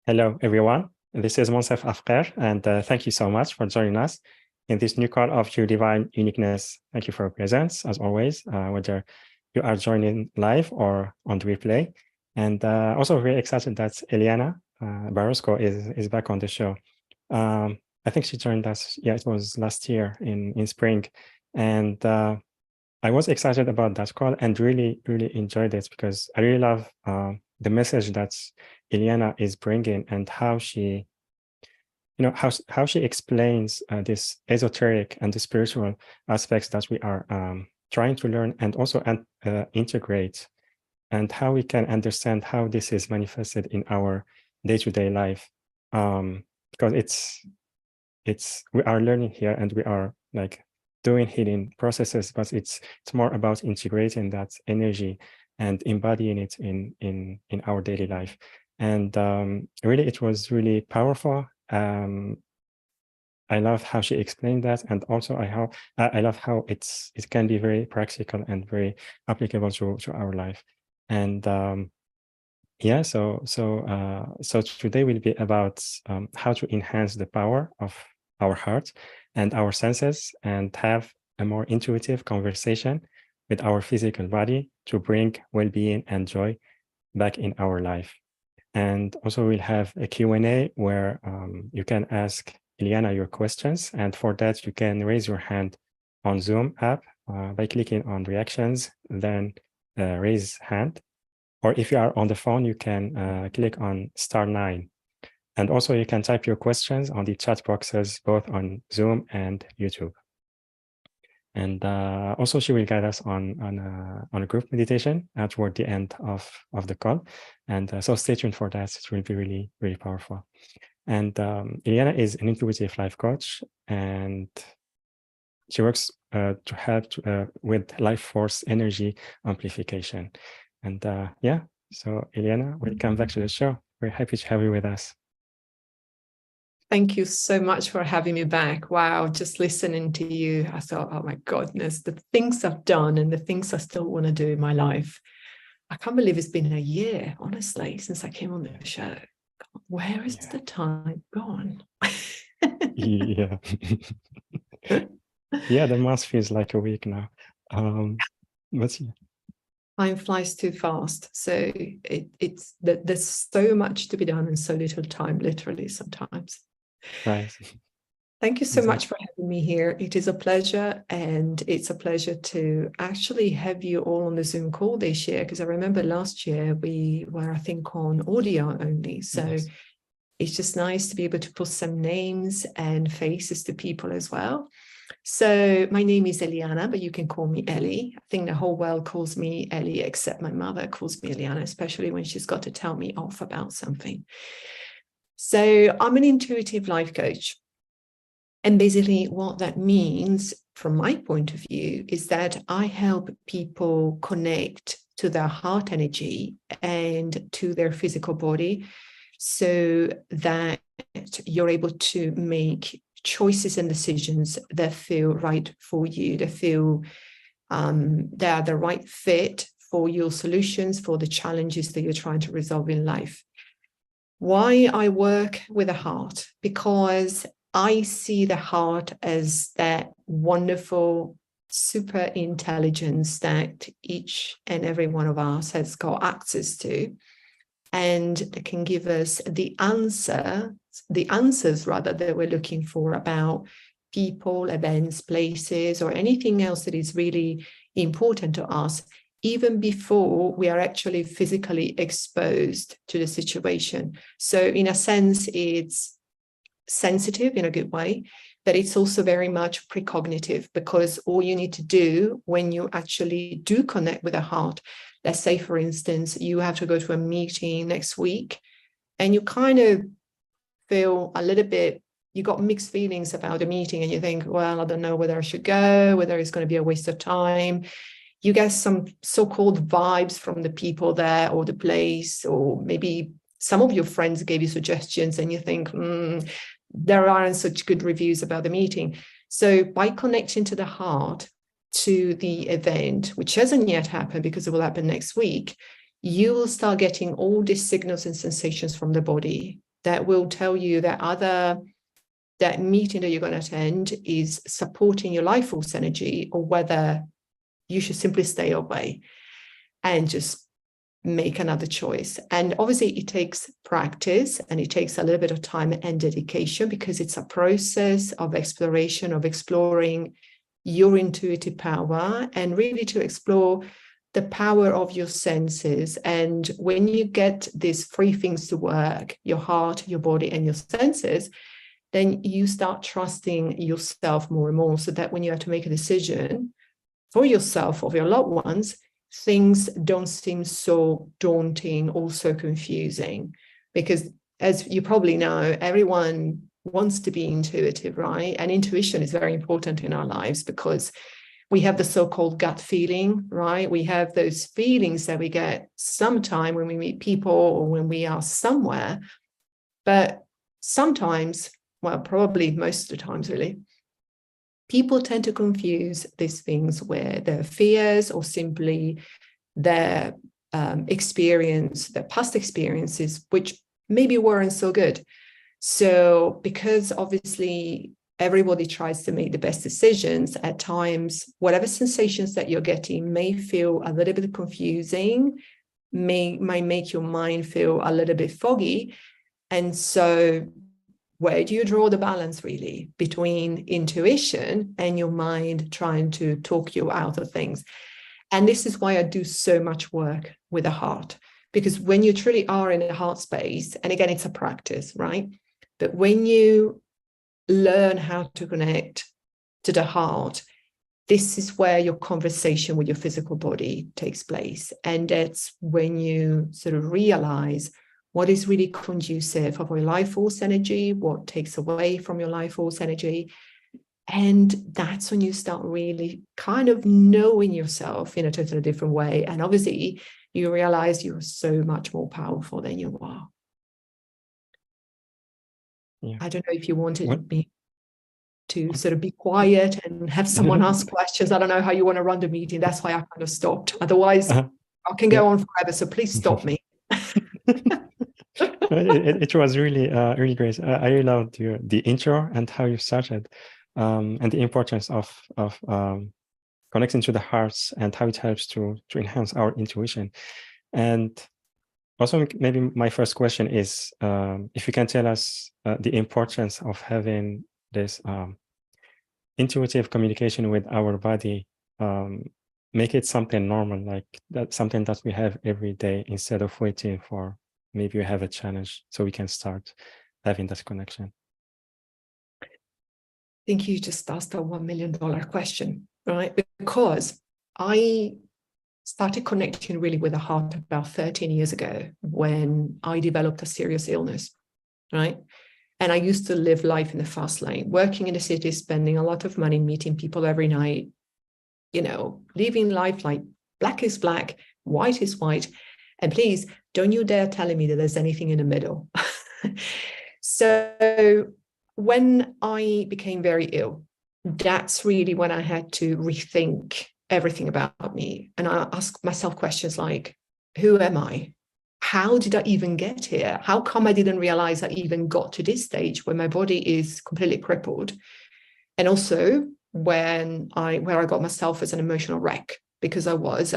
Hello, everyone. This is Monsef Afker, and thank you so much for joining us in this new call of your divine uniqueness. Thank you for your presence, as always, whether you are joining live or on the replay. And also very excited that Eliana Barosco is back on the show. I think she joined us, yeah, it was last year in spring. And I was excited about that call and really, really enjoyed it because I really love the message that Eliana is bringing and how she, how she explains this esoteric and the spiritual aspects that we are trying to learn and also integrate, and how we can understand how this is manifested in our day-to-day life. Because we are learning here and we are like doing healing processes, but it's more about integrating that energy and embodying it in our daily life. And really, it was really powerful. I love how she explained that, and also I love how it can be very practical and very applicable to our life. And yeah, so today will be about how to enhance the power of our heart and our senses and have a more intuitive conversation with our physical body to bring well-being and joy back in our life. And also we'll have a Q&A where you can ask Eliana your questions. And for that, you can raise your hand on Zoom app by clicking on reactions, then raise hand. Or if you are on the phone, you can click on *9. And also you can type your questions on the chat boxes, both on Zoom and YouTube. And also she will guide us on a group meditation toward the end of the call. And so stay tuned for that. It will be really, really powerful. And Eliana is an intuitive life coach, and she works to help with life force energy amplification. And yeah, so Eliana, welcome back to the show. We're happy to have you with us. Thank you so much for having me back. Wow, just listening to you, I thought, oh my goodness, the things I've done and the things I still want to do in my life. I can't believe it's been a year, honestly, since I came on the show. Where is the time gone? Yeah. Yeah, the month feels like a week now. But yeah. Time flies too fast. So there's so much to be done and so little time, literally, sometimes. Right. Thank you so much for having me here. It is a pleasure, and it's a pleasure to actually have you all on the Zoom call this year, because I remember last year we were, I think, on audio only. So yes. It's just nice to be able to put some names and faces to people as well. So my name is Eliana, but you can call me Ellie. I think the whole world calls me Ellie, except my mother calls me Eliana, especially when she's got to tell me off about something. So I'm an intuitive life coach. And basically what that means from my point of view is that I help people connect to their heart energy and to their physical body so that you're able to make choices and decisions that feel right for you, that feel they are the right fit for your solutions, for the challenges that you're trying to resolve in life. Why I work with the heart? Because I see the heart as that wonderful super intelligence that each and every one of us has got access to, and that can give us the answers rather that we're looking for about people, events, places, or anything else that is really important to us, even before we are actually physically exposed to the situation. So in a sense, it's sensitive in a good way, but it's also very much precognitive, because all you need to do when you actually do connect with the heart, let's say, for instance, you have to go to a meeting next week and you kind of feel a little bit, you got mixed feelings about the meeting and you think, well, I don't know whether I should go, whether it's going to be a waste of time. You get some so-called vibes from the people there or the place, or maybe some of your friends gave you suggestions and you think, there aren't such good reviews about the meeting. So by connecting to the heart, to the event, which hasn't yet happened because it will happen next week, you will start getting all these signals and sensations from the body. that will tell you that meeting that you're going to attend is supporting your life force energy, or whether you should simply stay away and just make another choice. And obviously it takes practice, and it takes a little bit of time and dedication, because it's a process of exploration, of exploring your intuitive power, and really to explore the power of your senses. And when you get these three things to work, your heart, your body, and your senses, then you start trusting yourself more and more, so that when you have to make a decision for yourself or for your loved ones, things don't seem so daunting or so confusing. Because as you probably know, everyone wants to be intuitive, right? And intuition is very important in our lives, because we have the so-called gut feeling, right? We have those feelings that we get sometime when we meet people or when we are somewhere. But sometimes, well, probably most of the times really, people tend to confuse these things with their fears, or simply their experience, their past experiences, which maybe weren't so good. So because obviously everybody tries to make the best decisions, at times, whatever sensations that you're getting may feel a little bit confusing, might make your mind feel a little bit foggy. And so where do you draw the balance really between intuition and your mind trying to talk you out of things? And this is why I do so much work with the heart, because when you truly are in a heart space, and again, it's a practice, right? But when you learn how to connect to the heart, this is where your conversation with your physical body takes place. And that's when you sort of realize what is really conducive of your life force energy, what takes away from your life force energy. And that's when you start really kind of knowing yourself in a totally different way. And obviously you realize you're so much more powerful than you are. Yeah. I don't know if you wanted me to sort of be quiet and have someone ask questions. I don't know how you want to run the meeting. That's why I kind of stopped. Otherwise, I can go on forever. So please stop me. It was really, really great. I really loved the intro and how you started, and the importance of connecting to the hearts, and how it helps to enhance our intuition. And also, maybe my first question is, if you can tell us the importance of having this intuitive communication with our body, make it something normal, like that's something that we have every day, instead of waiting for maybe we have a challenge so we can start having this connection. I think you just asked a $1 million question, right? Because I started connecting really with the heart about 13 years ago, when I developed a serious illness, right? And I used to live life in the fast lane, working in the city, spending a lot of money, meeting people every night, living life like black is black, white is white. And please, don't you dare telling me that there's anything in the middle. So when I became very ill, that's really when I had to rethink everything about me. And I asked myself questions like, who am I? How did I even get here? How come I didn't realize I even got to this stage where my body is completely crippled? And also where I got myself as an emotional wreck, because I was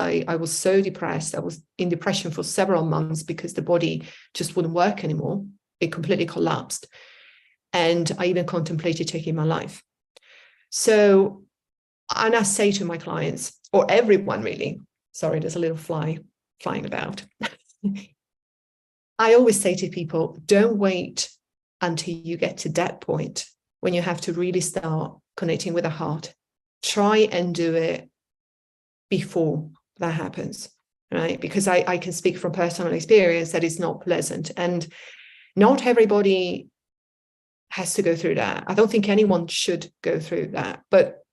so depressed. I was in depression for several months because the body just wouldn't work anymore. It completely collapsed. And I even contemplated taking my life. So, and I say to my clients, or everyone really, sorry, there's a little fly flying about. I always say to people, don't wait until you get to that point when you have to really start connecting with the heart. Try and do it before that happens, right? Because I can speak from personal experience that it's not pleasant, and not everybody has to go through that. I don't think anyone should go through that. But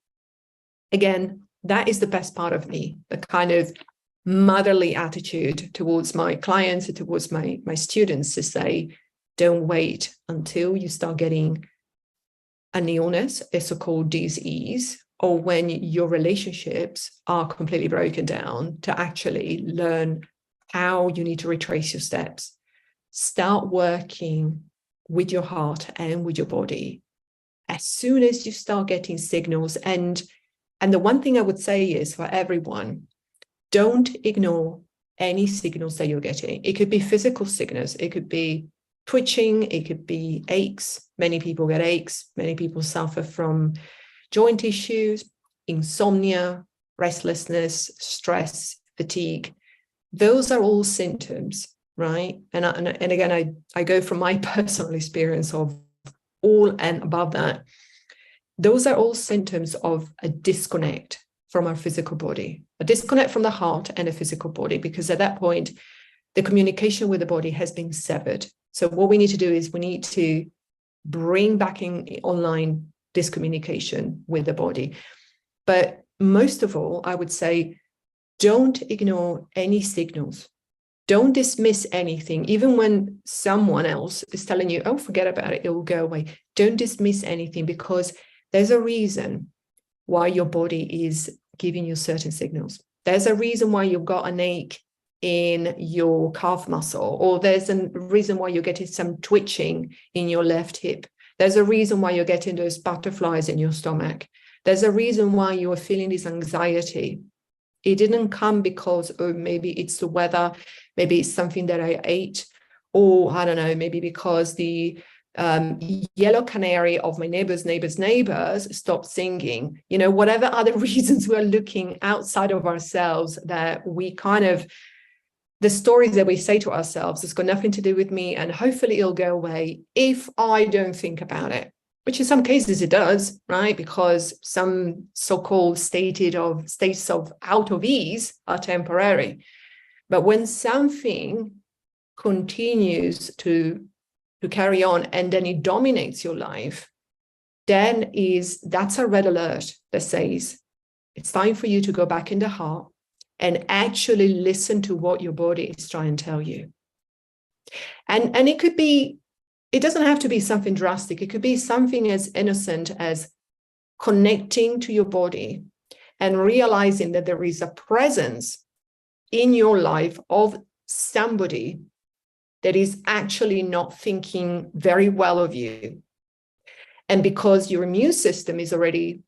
again, that is the best part of me, the kind of motherly attitude towards my clients, towards my students, to say, don't wait until you start getting an illness, a so-called disease, or when your relationships are completely broken down, to actually learn how you need to retrace your steps. Start working with your heart and with your body, as soon as you start getting signals, and the one thing I would say is, for everyone, don't ignore any signals that you're getting. It could be physical signals, it could be twitching, it could be aches. Many people get aches, many people suffer from joint issues, insomnia, restlessness, stress, fatigue. Those are all symptoms, right? And again, I go from my personal experience of all and above that. Those are all symptoms of a disconnect from our physical body, a disconnect from the heart and the physical body, because at that point, the communication with the body has been severed. So what we need to do is we need to bring back in online this communication with the body. But most of all, I would say, don't ignore any signals. Don't dismiss anything, even when someone else is telling you, oh, forget about it, it will go away. Don't dismiss anything, because there's a reason why your body is giving you certain signals. There's a reason why you've got an ache in your calf muscle, or there's a reason why you're getting some twitching in your left hip. There's a reason why you're getting those butterflies in your stomach. There's a reason why you are feeling this anxiety. It didn't come because, oh, maybe it's the weather, maybe it's something that I ate, or I don't know, maybe because the yellow canary of my neighbor's neighbors stopped singing. You know, whatever other reasons we're looking outside of ourselves, that we kind of, the stories that we say to ourselves, it's got nothing to do with me, and hopefully it'll go away if I don't think about it. Which in some cases it does, right? Because some so-called states of out of ease are temporary. But when something continues to carry on and then it dominates your life, then that's a red alert that says it's time for you to go back in the heart and actually listen to what your body is trying to tell you. And it could be, it doesn't have to be something drastic. It could be something as innocent as connecting to your body and realizing that there is a presence in your life of somebody that is actually not thinking very well of you. And because your immune system is already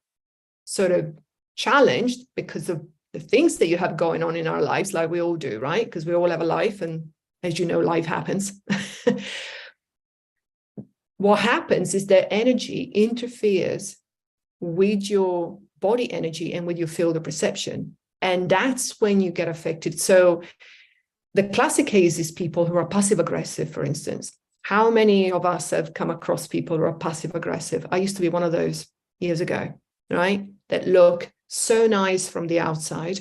sort of challenged because of the things that you have going on in our lives, like we all do, right? Because we all have a life, and as you know, life happens. What happens is that energy interferes with your body energy and with your field of perception. And that's when you get affected. So the classic case is people who are passive aggressive, for instance. How many of us have come across people who are passive aggressive? I used to be one of those years ago, right? That look so nice from the outside,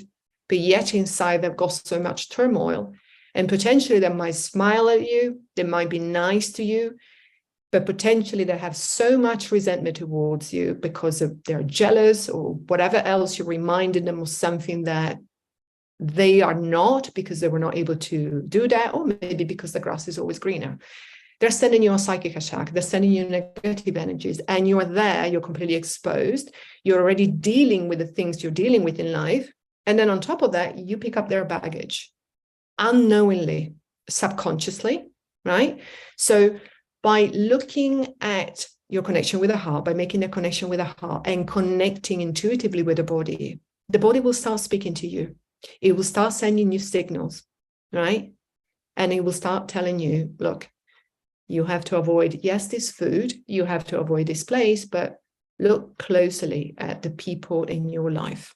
but yet inside they've got so much turmoil. And potentially they might smile at you, they might be nice to you, but potentially they have so much resentment towards you because they're jealous or whatever else. You're reminding them of something that they are not, because they were not able to do that, or maybe because the grass is always greener. They're sending you a psychic attack. They're sending you negative energies, and you are there. You're completely exposed. You're already dealing with the things you're dealing with in life. And then on top of that, you pick up their baggage unknowingly, subconsciously, right? So by looking at your connection with the heart, by making a connection with the heart and connecting intuitively with the body will start speaking to you. It will start sending you signals, right? And it will start telling you, look, you have to avoid, yes, this food, you have to avoid this place, but look closely at the people in your life.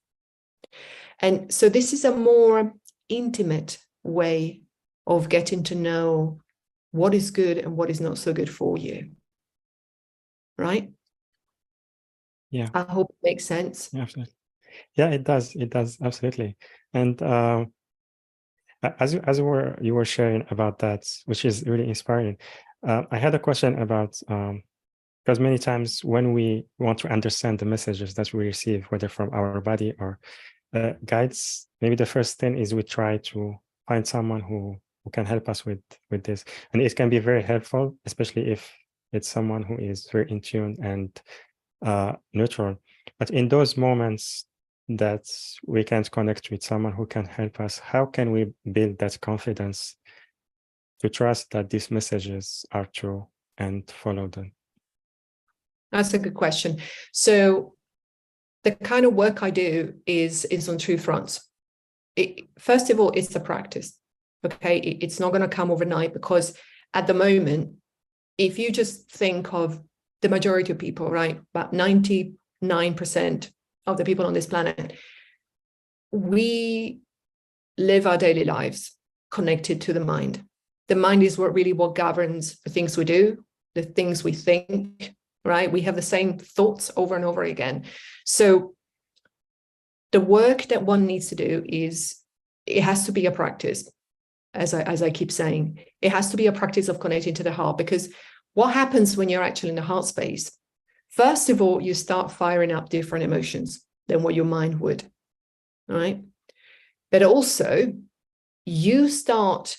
And so this is a more intimate way of getting to know what is good and what is not so good for you, right? Yeah. I hope it makes sense. Yeah, absolutely. Yeah, it does. It does, absolutely. And as you were sharing about that, which is really inspiring, I had a question about because many times when we want to understand the messages that we receive, whether from our body or guides, maybe the first thing is we try to find someone who can help us with this, and it can be very helpful, especially if it's someone who is very in tune and neutral. But in those moments that we can't connect with someone who can help us, how can we build that confidence to trust that these messages are true and follow them? That's a good question. So the kind of work I do is on two fronts. First of all, it's the practice. Okay, it's not going to come overnight, because at the moment, if you just think of the majority of people, right, about 99% of the people on this planet, we live our daily lives connected to the mind. The mind is what governs the things we do, the things we think, right? We have the same thoughts over and over again. So the work that one needs to do is, it has to be a practice. As I keep saying, it has to be a practice of connecting to the heart, because what happens when you're actually in the heart space? First of all, you start firing up different emotions than what your mind would, right? But also, you start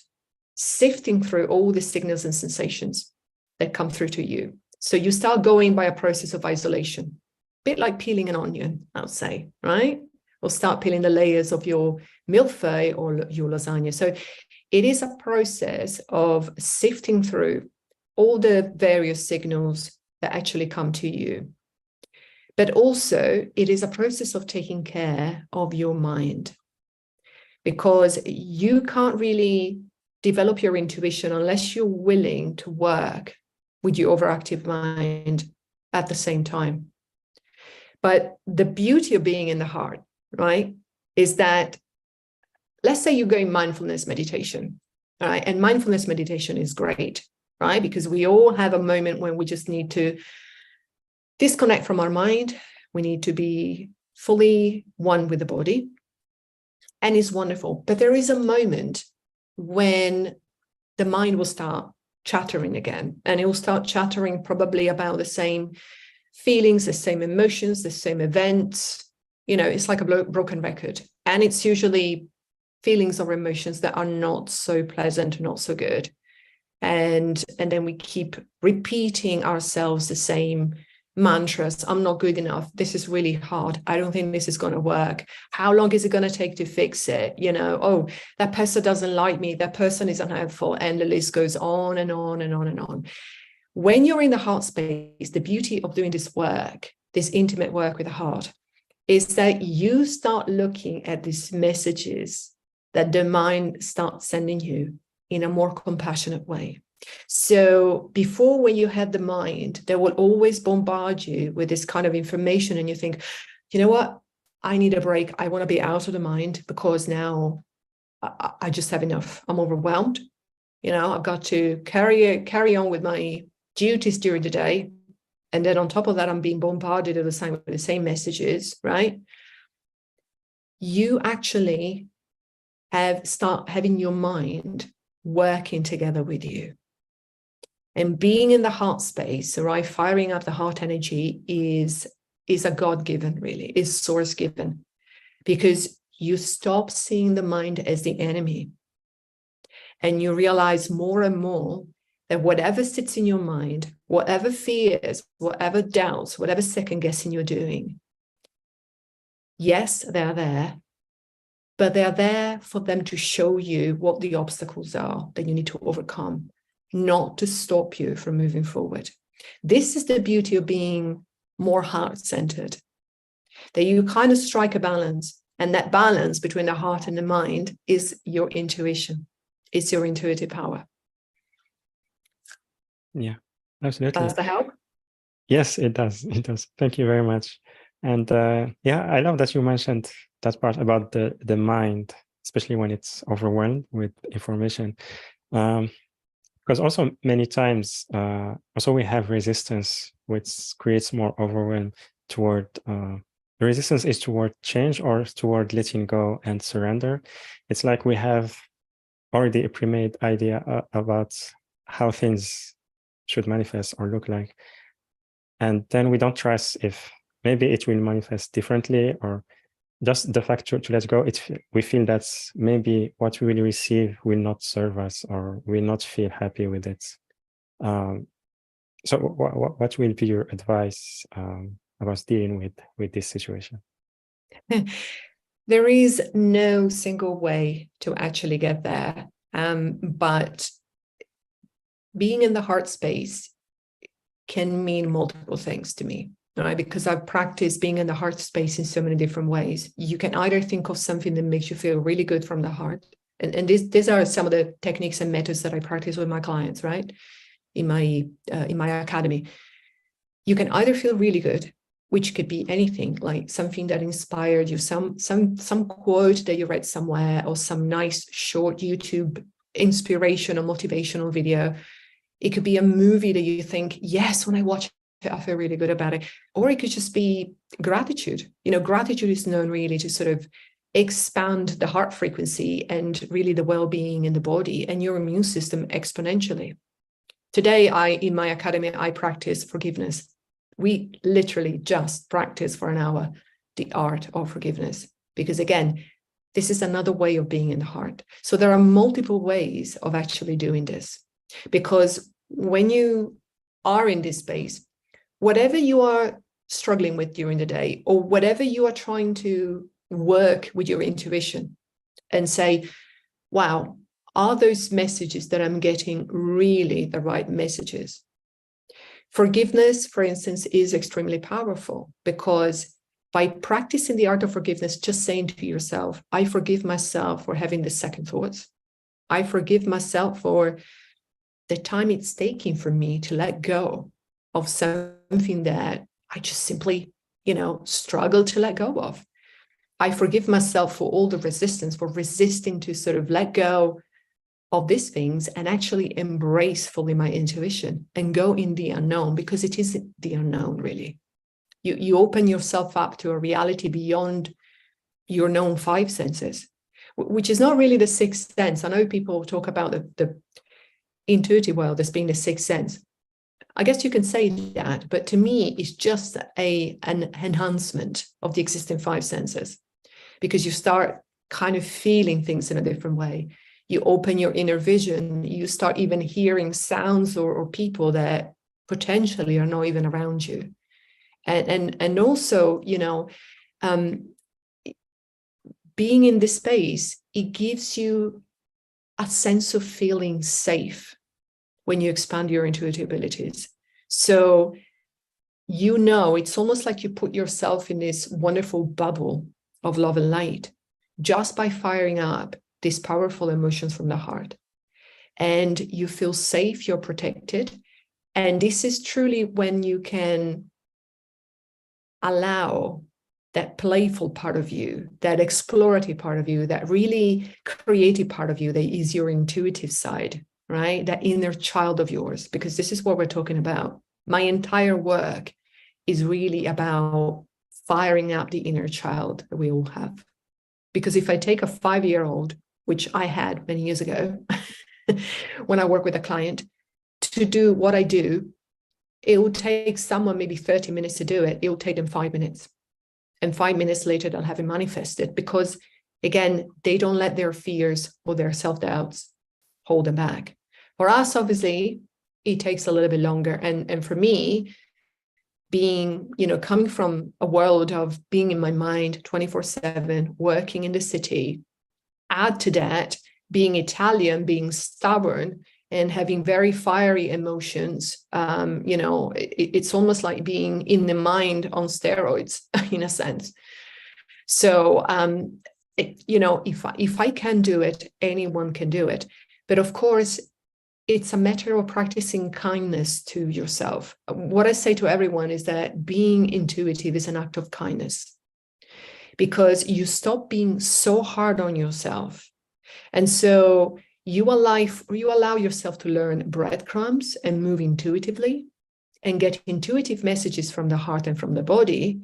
sifting through all the signals and sensations that come through to you. So you start going by a process of isolation, a bit like peeling an onion, I would say, right? Or start peeling the layers of your millefeuille or your lasagna. So it is a process of sifting through all the various signals that actually come to you. But also, it is a process of taking care of your mind, because you can't really develop your intuition unless you're willing to work with your overactive mind at the same time. But the beauty of being in the heart, right, is that, let's say you're going mindfulness meditation, all right? And mindfulness meditation is great, right? Because we all have a moment when we just need to disconnect from our mind. We need to be fully one with the body. And it's wonderful. But there is a moment when the mind will start chattering again. And it will start chattering probably about the same feelings, the same emotions, the same events. You know, it's like a broken record. And it's usually feelings or emotions that are not so pleasant, not so good. And then we keep repeating ourselves the same mantras. I'm not good enough. This is really hard. I don't think this is going to work. How long is it going to take to fix it? You know, oh, that person doesn't like me. That person is unhelpful. And the list goes on and on and on and on. When you're in the heart space, the beauty of doing this work, this intimate work with the heart, is that you start looking at these messages that the mind starts sending you in a more compassionate way. So before, when you had the mind, they will always bombard you with this kind of information, and you think, you know what, I need a break. I want to be out of the mind, because now I just have enough. I'm overwhelmed. You know, I've got to carry on with my duties during the day. And then on top of that, I'm being bombarded with the same messages, right? You actually start having your mind working together with you. And being in the heart space, right, firing up the heart energy is a God-given, really, is source-given, because you stop seeing the mind as the enemy. And you realize more and more that whatever sits in your mind, whatever fears, whatever doubts, whatever second-guessing you're doing, yes, they're there, but they're there for them to show you what the obstacles are that you need to overcome, not to stop you from moving forward. This is the beauty of being more heart-centered, that you kind of strike a balance, and that balance between the heart and the mind is your intuition. It's your intuitive power. Yeah, absolutely. Does that help? Yes, it does. It does. Thank you very much. And yeah, I love that you mentioned that part about the mind, especially when it's overwhelmed with information. Because also many times, also we have resistance, which creates more overwhelm toward, the resistance is toward change or toward letting go and surrender. It's like we have already a pre-made idea about how things should manifest or look like. And then we don't trust if maybe it will manifest differently, or just the fact to let go. We feel that maybe what we will receive will not serve us, or will not feel happy with it. So what will be your advice about dealing with this situation? There is no single way to actually get there. But being in the heart space can mean multiple things to me, right? Because I've practiced being in the heart space in so many different ways. You can either think of something that makes you feel really good from the heart. And these are some of the techniques and methods that I practice with my clients, right? In my academy. You can either feel really good, which could be anything, like something that inspired you, some quote that you read somewhere, or some nice short YouTube inspiration or motivational video. It could be a movie that you think, yes, when I watch it, I feel really good about it. Or it could just be gratitude. Gratitude is known really to sort of expand the heart frequency and really the well-being in the body and your immune system exponentially. Today, in my academy, I practice forgiveness. We literally just practice for an hour the art of forgiveness, because again, this is another way of being in the heart. So there are multiple ways of actually doing this, because when you are in this space, whatever you are struggling with during the day, or whatever you are trying to work with your intuition and say, wow, are those messages that I'm getting really the right messages? Forgiveness, for instance, is extremely powerful, because by practicing the art of forgiveness, just saying to yourself, I forgive myself for having the second thoughts. I forgive myself for the time it's taking for me to let go of something that I just simply, struggle to let go of. I forgive myself for all the resistance, for resisting to sort of let go of these things and actually embrace fully my intuition and go in the unknown, because it is the unknown, really. You open yourself up to a reality beyond your known five senses, which is not really the sixth sense. I know people talk about the intuitive world as being the sixth sense. I guess you can say that, but to me, it's just an enhancement of the existing five senses, because you start kind of feeling things in a different way. You open your inner vision, you start even hearing sounds or people that potentially are not even around you. And also, being in this space, it gives you a sense of feeling safe when you expand your intuitive abilities. So, it's almost like you put yourself in this wonderful bubble of love and light just by firing up these powerful emotions from the heart. And you feel safe, you're protected. And this is truly when you can allow that playful part of you, that explorative part of you, that really creative part of you that is your intuitive side, right? That inner child of yours, because this is what we're talking about. My entire work is really about firing up the inner child that we all have. Because if I take a 5-year-old, which I had many years ago, when I work with a client, to do what I do, it will take someone maybe 30 minutes to do it. It will take them 5 minutes. And 5 minutes later, they'll have it manifested, because, again, they don't let their fears or their self-doubts hold them back. For us, obviously, it takes a little bit longer. And for me, being, coming from a world of being in my mind 24/7, working in the city, add to that being Italian, being stubborn, and having very fiery emotions, it's almost like being in the mind on steroids, in a sense. So, if I can do it, anyone can do it. But of course, it's a matter of practicing kindness to yourself. What I say to everyone is that being intuitive is an act of kindness, because you stop being so hard on yourself. And so you allow yourself to learn breadcrumbs and move intuitively and get intuitive messages from the heart and from the body.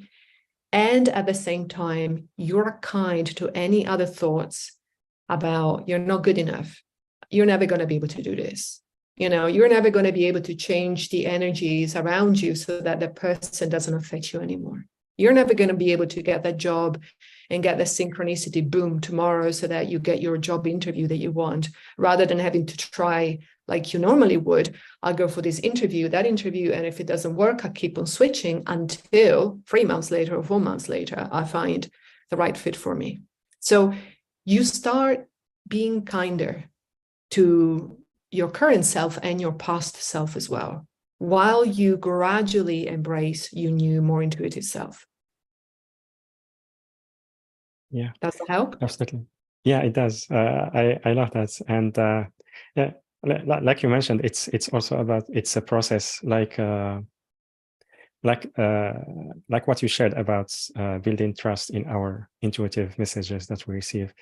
And at the same time, you're kind to any other thoughts about you're not good enough. You're never going to be able to do this. You're never going to be able to change the energies around you so that the person doesn't affect you anymore. You're never going to be able to get that job and get the synchronicity boom tomorrow so that you get your job interview that you want, rather than having to try like you normally would. I'll go for this interview, that interview, and if it doesn't work, I keep on switching until 3 months later or 4 months later, I find the right fit for me. So you start being kinder to your current self and your past self as well. while you gradually embrace your new, more intuitive self. Yeah. Does that help? Absolutely. Yeah, it does. I love that. And yeah, like you mentioned, it's also about, it's a process, like what you shared about building trust in our intuitive messages that we receive.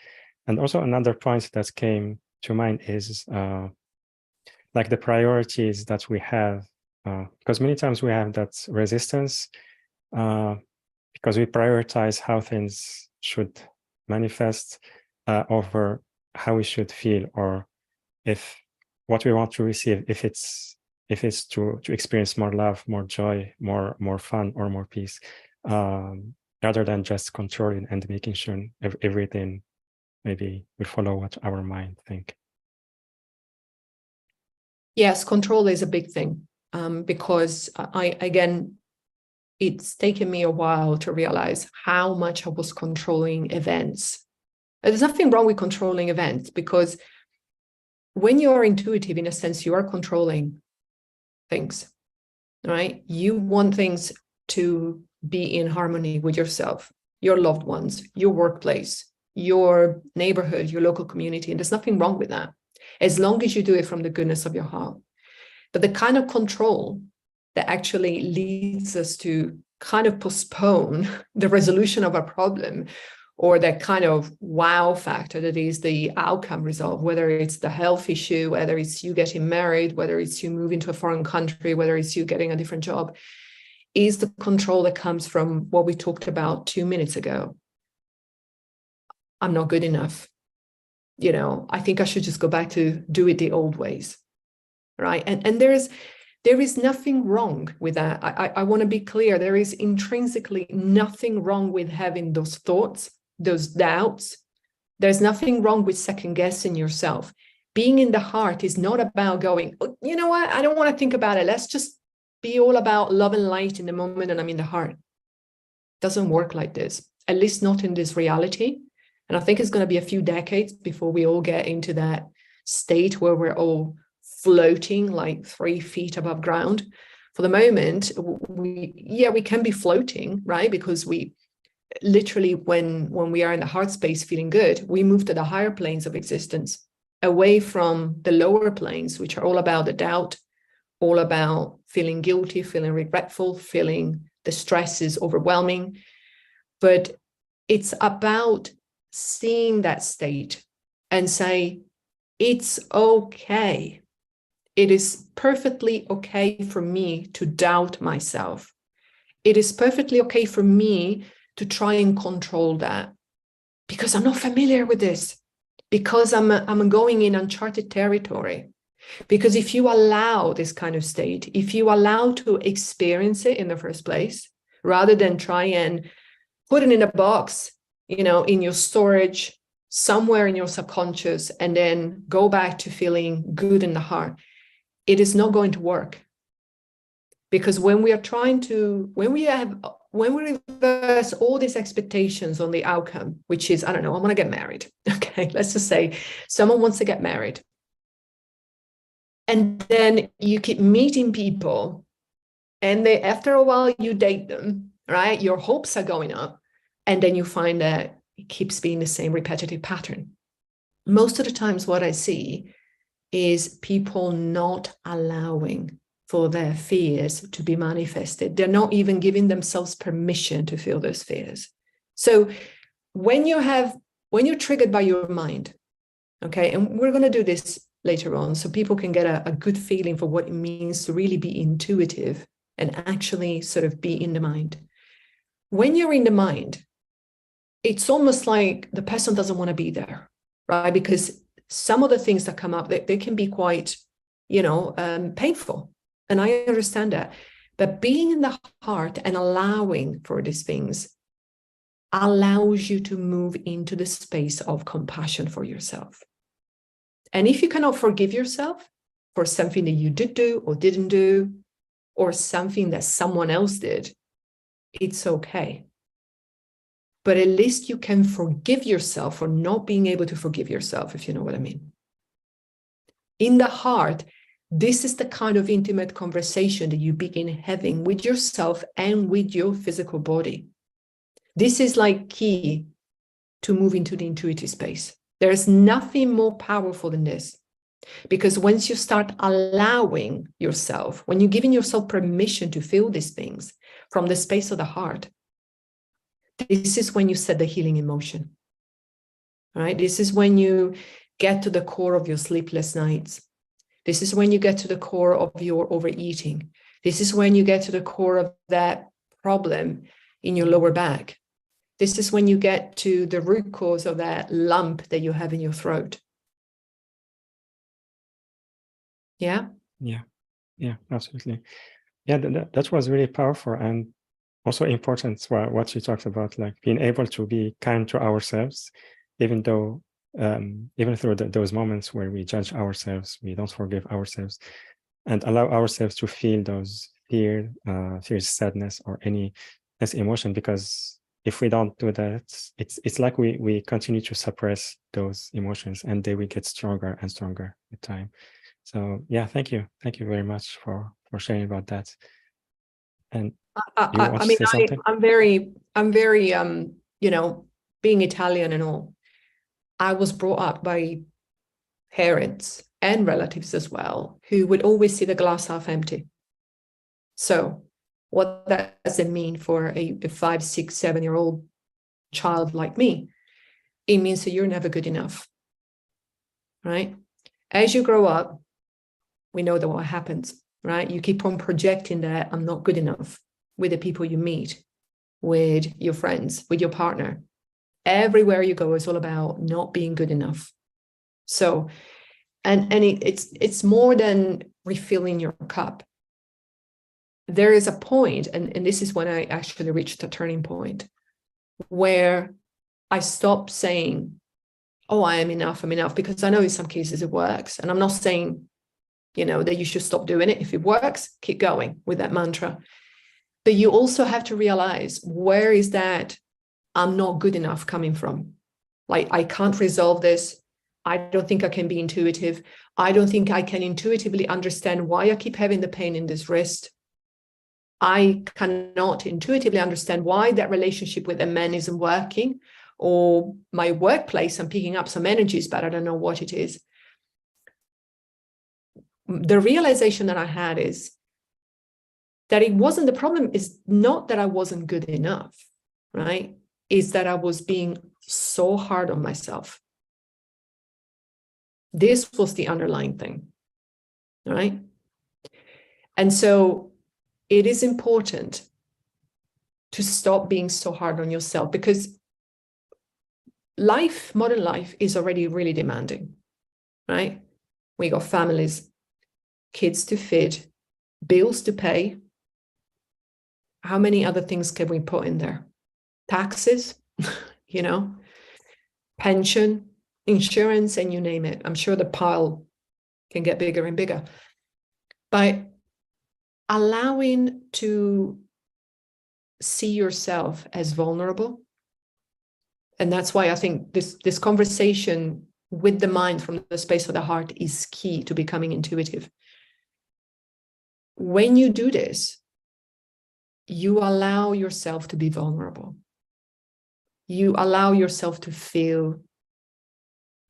And also another point that came to mind is like the priorities that we have, because many times we have that resistance because we prioritize how things should manifest over how we should feel, or if what we want to receive, if it's to experience more love, more joy, more fun, or more peace, rather than just controlling and making sure everything maybe we follow what our mind think. Yes, control is a big thing, because again, it's taken me a while to realize how much I was controlling events. There's nothing wrong with controlling events, because when you are intuitive, in a sense, you are controlling things, right? You want things to be in harmony with yourself, your loved ones, your workplace, your neighborhood, your local community. And there's nothing wrong with that, as long as you do it from the goodness of your heart. But the kind of control that actually leads us to kind of postpone the resolution of a problem, or that kind of wow factor that is the outcome result, whether it's the health issue, whether it's you getting married, whether it's you moving to a foreign country, whether it's you getting a different job, is the control that comes from what we talked about 2 minutes ago. I'm not good enough. You know, I think I should just go back to do it the old ways, right? And there is nothing wrong with that. I want to be clear. There is intrinsically nothing wrong with having those thoughts, those doubts. There's nothing wrong with second guessing yourself. Being in the heart is not about going, oh, you know what? I don't want to think about it. Let's just be all about love and light in the moment and I'm in the heart. It doesn't work like this, at least not in this reality. And I think it's going to be a few decades before we all get into that state where we're all floating like 3 feet above ground. For the moment, we can be floating, right? Because we literally, when we are in the heart space feeling good, we move to the higher planes of existence, away from the lower planes, which are all about the doubt, all about feeling guilty, feeling regretful, feeling the stress is overwhelming. But it's about seeing that state and say, it's okay. It is perfectly okay for me to doubt myself. It is perfectly okay for me to try and control that, because I'm not familiar with this, because I'm going in uncharted territory. Because if you allow this kind of state, if you allow to experience it in the first place, rather than try and put it in a box, you know, in your storage, somewhere in your subconscious, and then go back to feeling good in the heart, it is not going to work. Because when we reverse all these expectations on the outcome, which is, I don't know, I want to get married. Okay, let's just say someone wants to get married. And then you keep meeting people, and after a while you date them, right? Your hopes are going up. And then you find that it keeps being the same repetitive pattern. Most of the times what I see is people not allowing for their fears to be manifested. They're not even giving themselves permission to feel those fears. So when you're triggered by your mind, okay, and we're going to do this later on so people can get a good feeling for what it means to really be intuitive and actually sort of be in the mind. When you're in the mind, it's almost like the person doesn't want to be there, right? Because some of the things that come up, they can be quite, painful. And I understand that. But being in the heart and allowing for these things allows you to move into the space of compassion for yourself. And if you cannot forgive yourself for something that you did do or didn't do, or something that someone else did, it's okay. But at least you can forgive yourself for not being able to forgive yourself, if you know what I mean. In the heart, This is the kind of intimate conversation that you begin having with yourself and with your physical body. This is like key to move into the intuitive space. There is nothing more powerful than this. Because once you start allowing yourself, when you're giving yourself permission to feel these things from the space of the heart, this is when you set the healing in motion. All right? This is when you get to the core of your sleepless nights. This is when you get to the core of your overeating. This is when you get to the core of that problem in your lower back. This is when you get to the root cause of that lump that you have in your throat. Yeah? Yeah, absolutely. Yeah, that was really powerful and also important, what you talked about, like being able to be kind to ourselves, even though, even through those moments where we judge ourselves, we don't forgive ourselves, and allow ourselves to feel those fear, sadness, or any emotion, because if we don't do that, it's like we continue to suppress those emotions, and they will get stronger and stronger with time. So yeah, thank you very much for sharing about that. And you want to say something? I'm very, you know, being Italian and all, I was brought up by parents and relatives as well, who would always see the glass half empty. So what that does it mean for a 5, 6, 7-year-old child like me? It means that you're never good enough, right? As you grow up, we know that what happens, right? You keep on projecting that I'm not good enough with the people you meet, with your friends, with your partner. Everywhere you go is all about not being good enough. So, and it's more than refilling your cup. There is a point, and this is when I actually reached a turning point, where I stopped saying, oh, I am enough, I'm enough, because I know in some cases it works. And I'm not saying, you know, that you should stop doing it. If it works, keep going with that mantra. But you also have to realize, where is that I'm not good enough coming from? Like, I can't resolve this. I don't think I can be intuitive. I don't think I can intuitively understand why I keep having the pain in this wrist. I cannot intuitively understand why that relationship with a man isn't working, or my workplace, I'm picking up some energies, but I don't know what it is. The realization that I had is that it wasn't, the problem is not that I wasn't good enough, right? Is that I was being so hard on myself. This was the underlying thing, right? And so it is important to stop being so hard on yourself, because life, modern life, is already really demanding, right? We got families, kids to feed, bills to pay. How many other things can we put in there? Taxes, you know, pension, insurance, and you name it. I'm sure the pile can get bigger and bigger. By allowing to see yourself as vulnerable, and that's why I think this conversation with the mind from the space of the heart is key to becoming intuitive. When you do this, you allow yourself to be vulnerable. You allow yourself to feel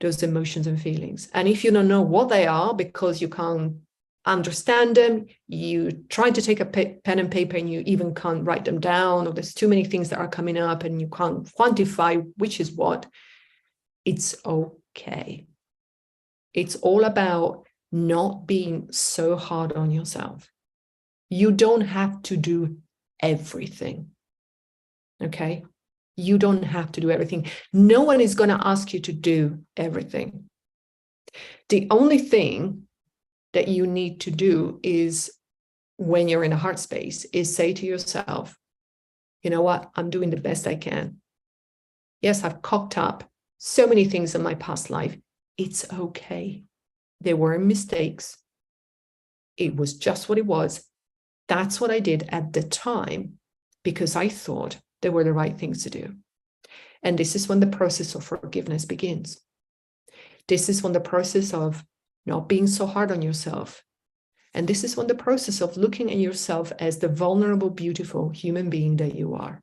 those emotions and feelings. And if you don't know what they are because you can't understand them, you try to take a pen and paper and you even can't write them down, or there's too many things that are coming up and you can't quantify which is what, it's okay. It's all about not being so hard on yourself. You don't have to do everything, okay? You don't have to do everything. No one is going to ask you to do everything. The only thing that you need to do is, when you're in a heart space, is say to yourself, you know what, I'm doing the best I can. Yes, I've cocked up so many things in my past life. It's okay. There were mistakes. It was just what it was. That's what I did at the time because I thought they were the right things to do. And this is when the process of forgiveness begins. This is when the process of not being so hard on yourself And this is when the process of looking at yourself as the vulnerable, beautiful human being that you are.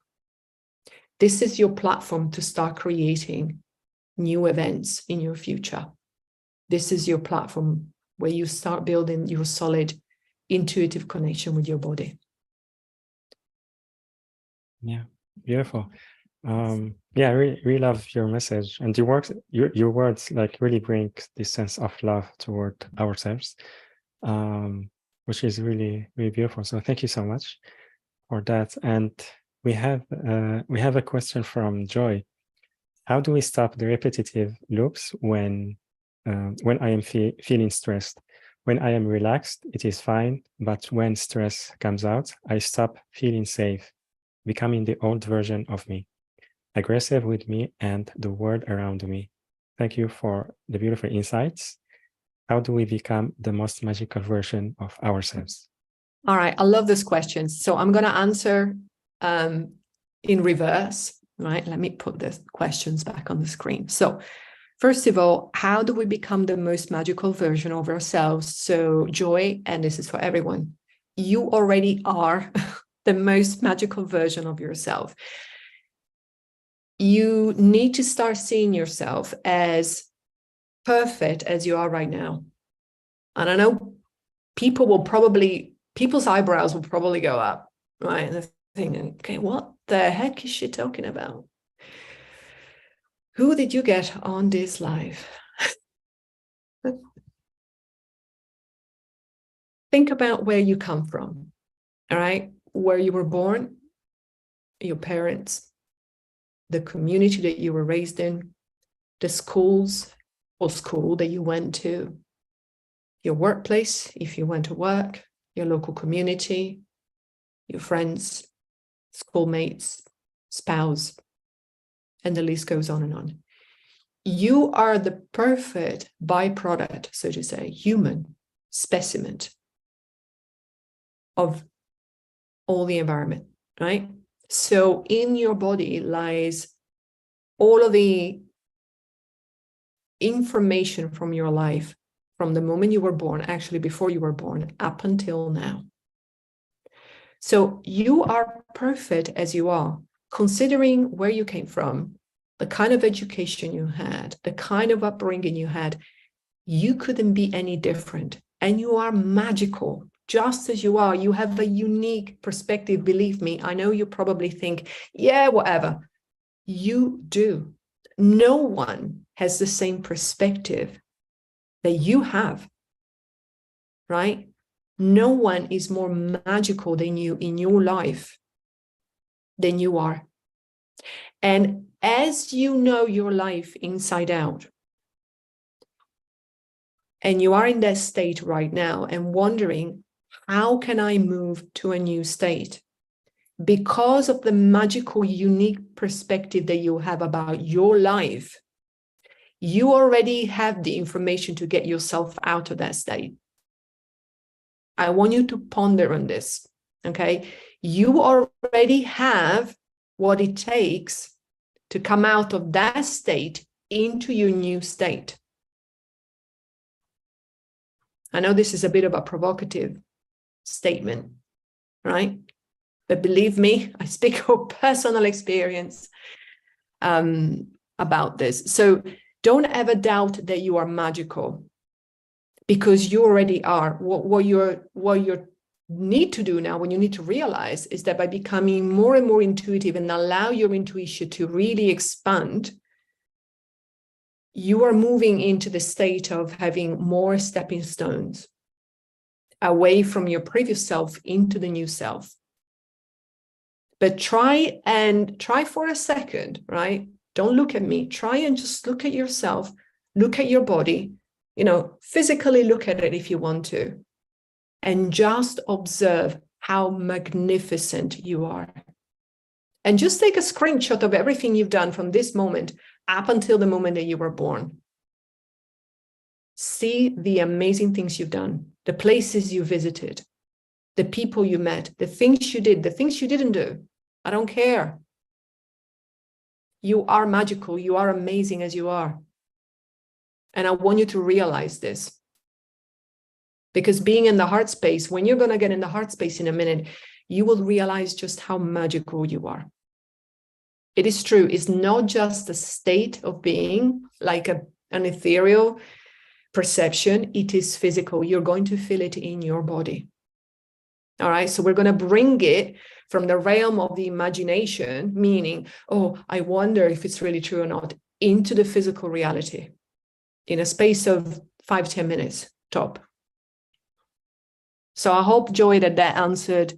This is your platform to start creating new events in your future. This is your platform where you start building your solid, intuitive connection with your body. Yeah, beautiful. Yeah, I really love your message, and your words like really bring this sense of love toward ourselves, which is really, really beautiful. So thank you so much for that. And we have a question from Joy. How do we stop the repetitive loops when I am feeling stressed? When I am relaxed, it is fine, but when stress comes out, I stop feeling safe, becoming the old version of me, aggressive with me and the world around me. Thank you for the beautiful insights. How do we become the most magical version of ourselves? All right, I love this question. So I'm going to answer in reverse, right? Let me put the questions back on the screen. So first of all, how do we become the most magical version of ourselves? So Joy, and this is for everyone, you already are the most magical version of yourself. You need to start seeing yourself as perfect as you are right now. And I know people's eyebrows will probably go up, right? And they're thinking, okay, what the heck is she talking about? Who did you get on this live? Think about where you come from, all right? Where you were born, your parents, the community that you were raised in, the schools or school that you went to, your workplace, if you went to work, your local community, your friends, schoolmates, spouse, and the list goes on and on. You are the perfect byproduct, so to say, human specimen of all the environment, right? So in your body lies all of the information from your life, from the moment you were born, actually before you were born, up until now. So you are perfect as you are, considering where you came from, the kind of education you had, the kind of upbringing you had. You couldn't be any different. And you are magical, just as you are. You have a unique perspective. Believe me, I know you probably think, yeah, whatever. You do. No one has the same perspective that you have, right? No one is more magical than you in your life than you are. And as you know your life inside out, and you are in that state right now and wondering, how can I move to a new state? Because of the magical, unique perspective that you have about your life, you already have the information to get yourself out of that state. I want you to ponder on this, okay? You already have what it takes to come out of that state into your new state. I know this is a bit of a provocative statement, right? But believe me, I speak of personal experience about this. So don't ever doubt that you are magical, because you already are. What you need to do now, when you need to realize, is that by becoming more and more intuitive and allow your intuition to really expand, you are moving into the state of having more stepping stones away from your previous self into the new self. But try for a second, right? Don't look at me. Try and just look at yourself, look at your body, physically look at it if you want to, and just observe how magnificent you are. And just take a screenshot of everything you've done from this moment up until the moment that you were born. See the amazing things you've done, the places you visited, the people you met, the things you did, the things you didn't do. I don't care. You are magical. You are amazing as you are. And I want you to realize this. Because being in the heart space, when you're going to get in the heart space in a minute, you will realize just how magical you are. It is true. It's not just a state of being, like an ethereal perception. It is physical. You're going to feel it in your body. All right. So we're going to bring it from the realm of the imagination, meaning, oh, I wonder if it's really true or not, into the physical reality in a space of 5-10 minutes top. So I hope, Joy, that answered.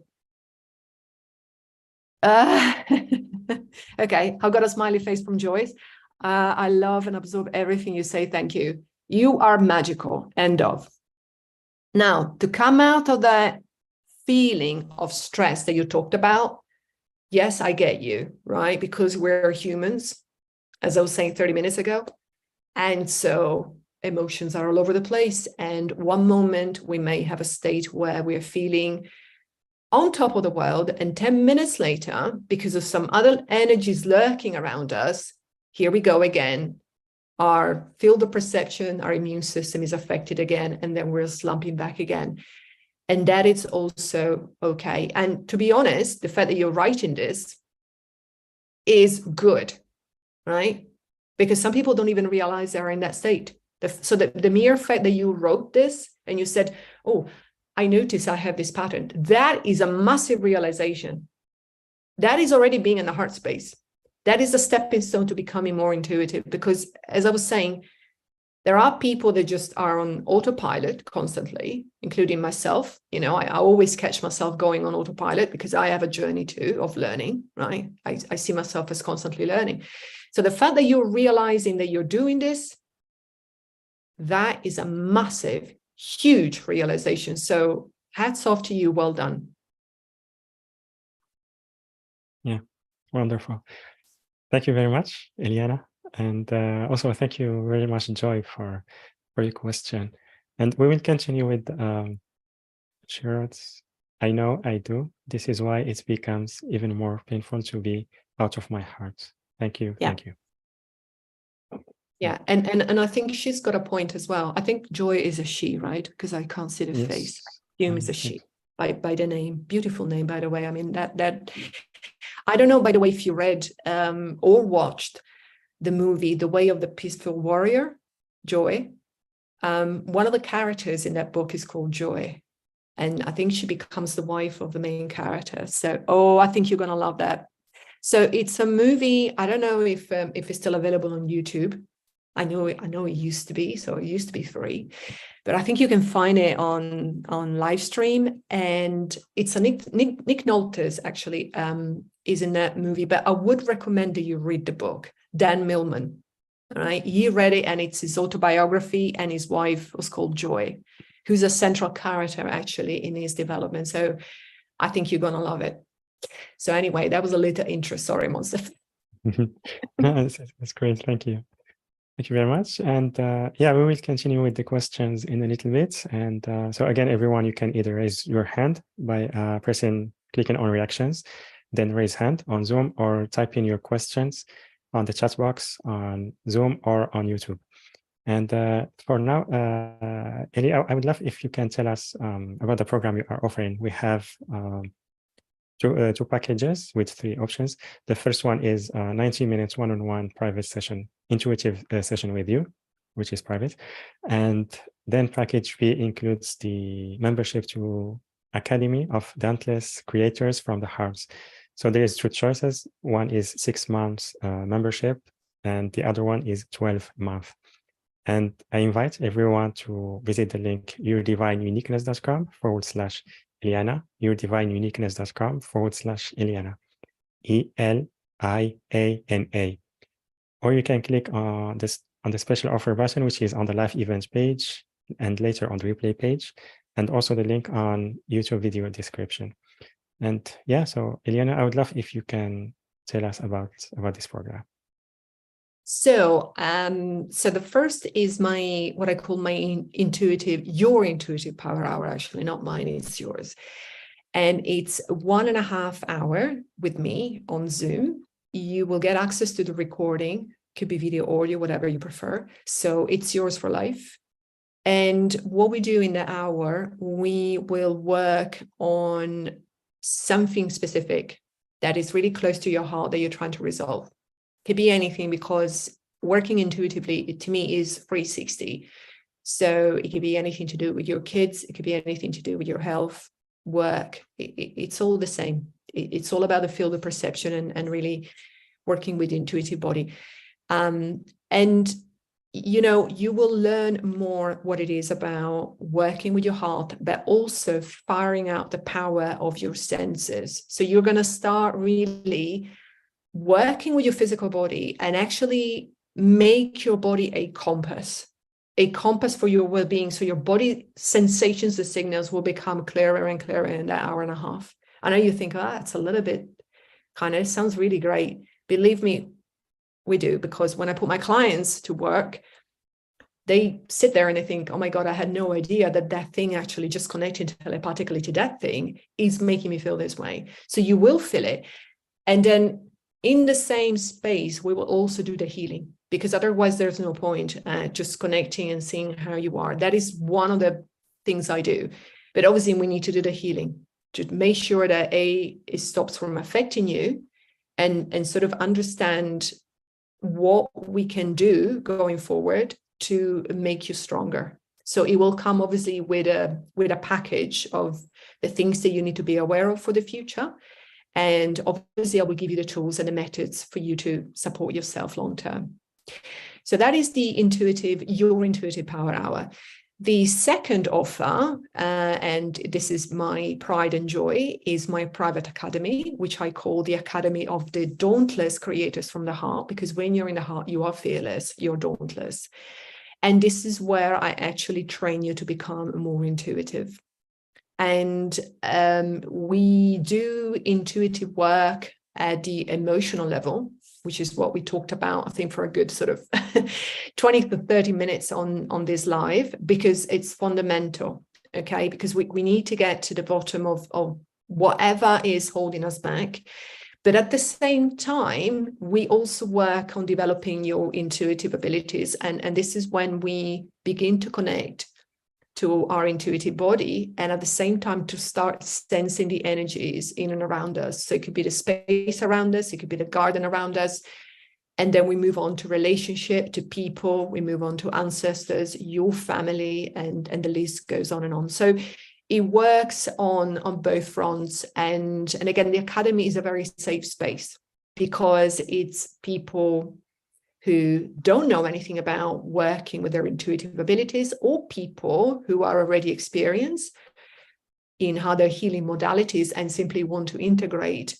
Okay, I've got a smiley face from Joyce. I love and absorb everything you say. Thank you. You are magical. End of. Now, to come out of that feeling of stress that you talked about, yes, I get you, right? Because we're humans, as I was saying 30 minutes ago. And so emotions are all over the place. And one moment we may have a state where we're feeling on top of the world, and 10 minutes later, because of some other energies lurking around us, here we go again. Our field of perception, our immune system is affected again, and then we're slumping back again. And that is also okay. And to be honest, the fact that you're writing this is good, right? Because some people don't even realize they're in that state. So the mere fact that you wrote this and you said, oh, I notice I have this pattern, that is a massive realization. That is already being in the heart space. That is a stepping stone to becoming more intuitive. Because as I was saying, there are people that just are on autopilot constantly, including myself. You know, I always catch myself going on autopilot because I have a journey too of learning, right? I see myself as constantly learning. So the fact that you're realizing that you're doing this, that is a massive, huge realization. So hats off to you. Well done. Yeah, wonderful. Thank you very much, Eliana. And also thank you very much, Joy, for your question. And we will continue with Sherrod's. I know I do. This is why it becomes even more painful to be out of my heart. Thank you. Yeah. Thank you. Yeah, and I think she's got a point as well. I think Joy is a she, right? Because I can't see the face. Hume is a she by the name. Beautiful name, by the way. I mean, that I don't know, by the way, if you read or watched the movie The Way of the Peaceful Warrior, Joy. One of the characters in that book is called Joy. And I think she becomes the wife of the main character. So, I think you're going to love that. So it's a movie. I don't know if it's still available on YouTube. I know it used to be, so it used to be free, but I think you can find it on live stream. And it's a Nick Nolte's actually is in that movie. But I would recommend that you read the book. Dan Millman, right? He read it, and it's his autobiography, and his wife was called Joy, who's a central character actually in his development. So I think you're gonna love it. So anyway, that was a little intro. Sorry, Monster. No, that's great. Thank you. Thank you very much. And yeah, we will continue with the questions in a little bit. And so again, everyone, you can either raise your hand by clicking on reactions, then raise hand on Zoom, or type in your questions on the chat box on Zoom or on YouTube. And for now, Eli, I would love if you can tell us about the program you are offering. We have two packages with 3 options. The first one is 90 minutes one-on-one private session, intuitive session with you, which is private. And then package B includes the membership to Academy of Dauntless Creators from the Heart. So there is 2 choices. One is 6 months membership, and the other one is 12 months. And I invite everyone to visit the link yourdivineuniqueness.com/Eliana, yourdivineuniqueness.com/Eliana, ELIANA. Or you can click on the special offer button, which is on the live event page and later on the replay page, and also the link on YouTube video description. And yeah, so Eliana, I would love if you can tell us about this program. So, so the first is what I call your intuitive power hour, actually, not mine, it's yours. And it's 1.5 hours with me on Zoom. You will get access to the recording, could be video, audio, whatever you prefer. So it's yours for life. And what we do in the hour, we will work on something specific that is really close to your heart that you're trying to resolve. It could be anything, because working intuitively, to me, is 360. So it could be anything to do with your kids. It could be anything to do with your health, work. It's all the same. It's all about the field of perception and really working with the intuitive body. And you know, you will learn more what it is about working with your heart, but also firing out the power of your senses. So you're going to start really working with your physical body and actually make your body a compass for your well-being. So your body sensations, the signals will become clearer and clearer in that hour and a half. I know you think, it's a little bit kind of, sounds really great. Believe me, we do, because when I put my clients to work, they sit there and they think, oh my God, I had no idea that thing actually just connected telepathically to that thing is making me feel this way. So you will feel it. And then in the same space, we will also do the healing, because otherwise there's no point just connecting and seeing how you are. That is one of the things I do. But obviously we need to do the healing to make sure that it stops from affecting you, and sort of understand what we can do going forward to make you stronger. So it will come obviously with a package of the things that you need to be aware of for the future. And obviously I will give you the tools and the methods for you to support yourself long term. So that is your intuitive power hour. The second offer, and this is my pride and joy, is my private academy, which I call the Academy of the Dauntless Creators from the Heart, because when you're in the heart, you are fearless, you're dauntless. And this is where I actually train you to become more intuitive. And we do intuitive work at the emotional level, which is what we talked about, I think, for a good sort of 20 to 30 minutes on this live, because it's fundamental, okay? Because we need to get to the bottom of whatever is holding us back. But at the same time, we also work on developing your intuitive abilities. And this is when we begin to connect to our intuitive body, and at the same time to start sensing the energies in and around us. So it could be the space around us, it could be the garden around us. And then we move on to relationship, to people, we move on to ancestors, your family, and the list goes on and on. So it works on both fronts. And again, the academy is a very safe space, because it's people who don't know anything about working with their intuitive abilities, or people who are already experienced in other healing modalities and simply want to integrate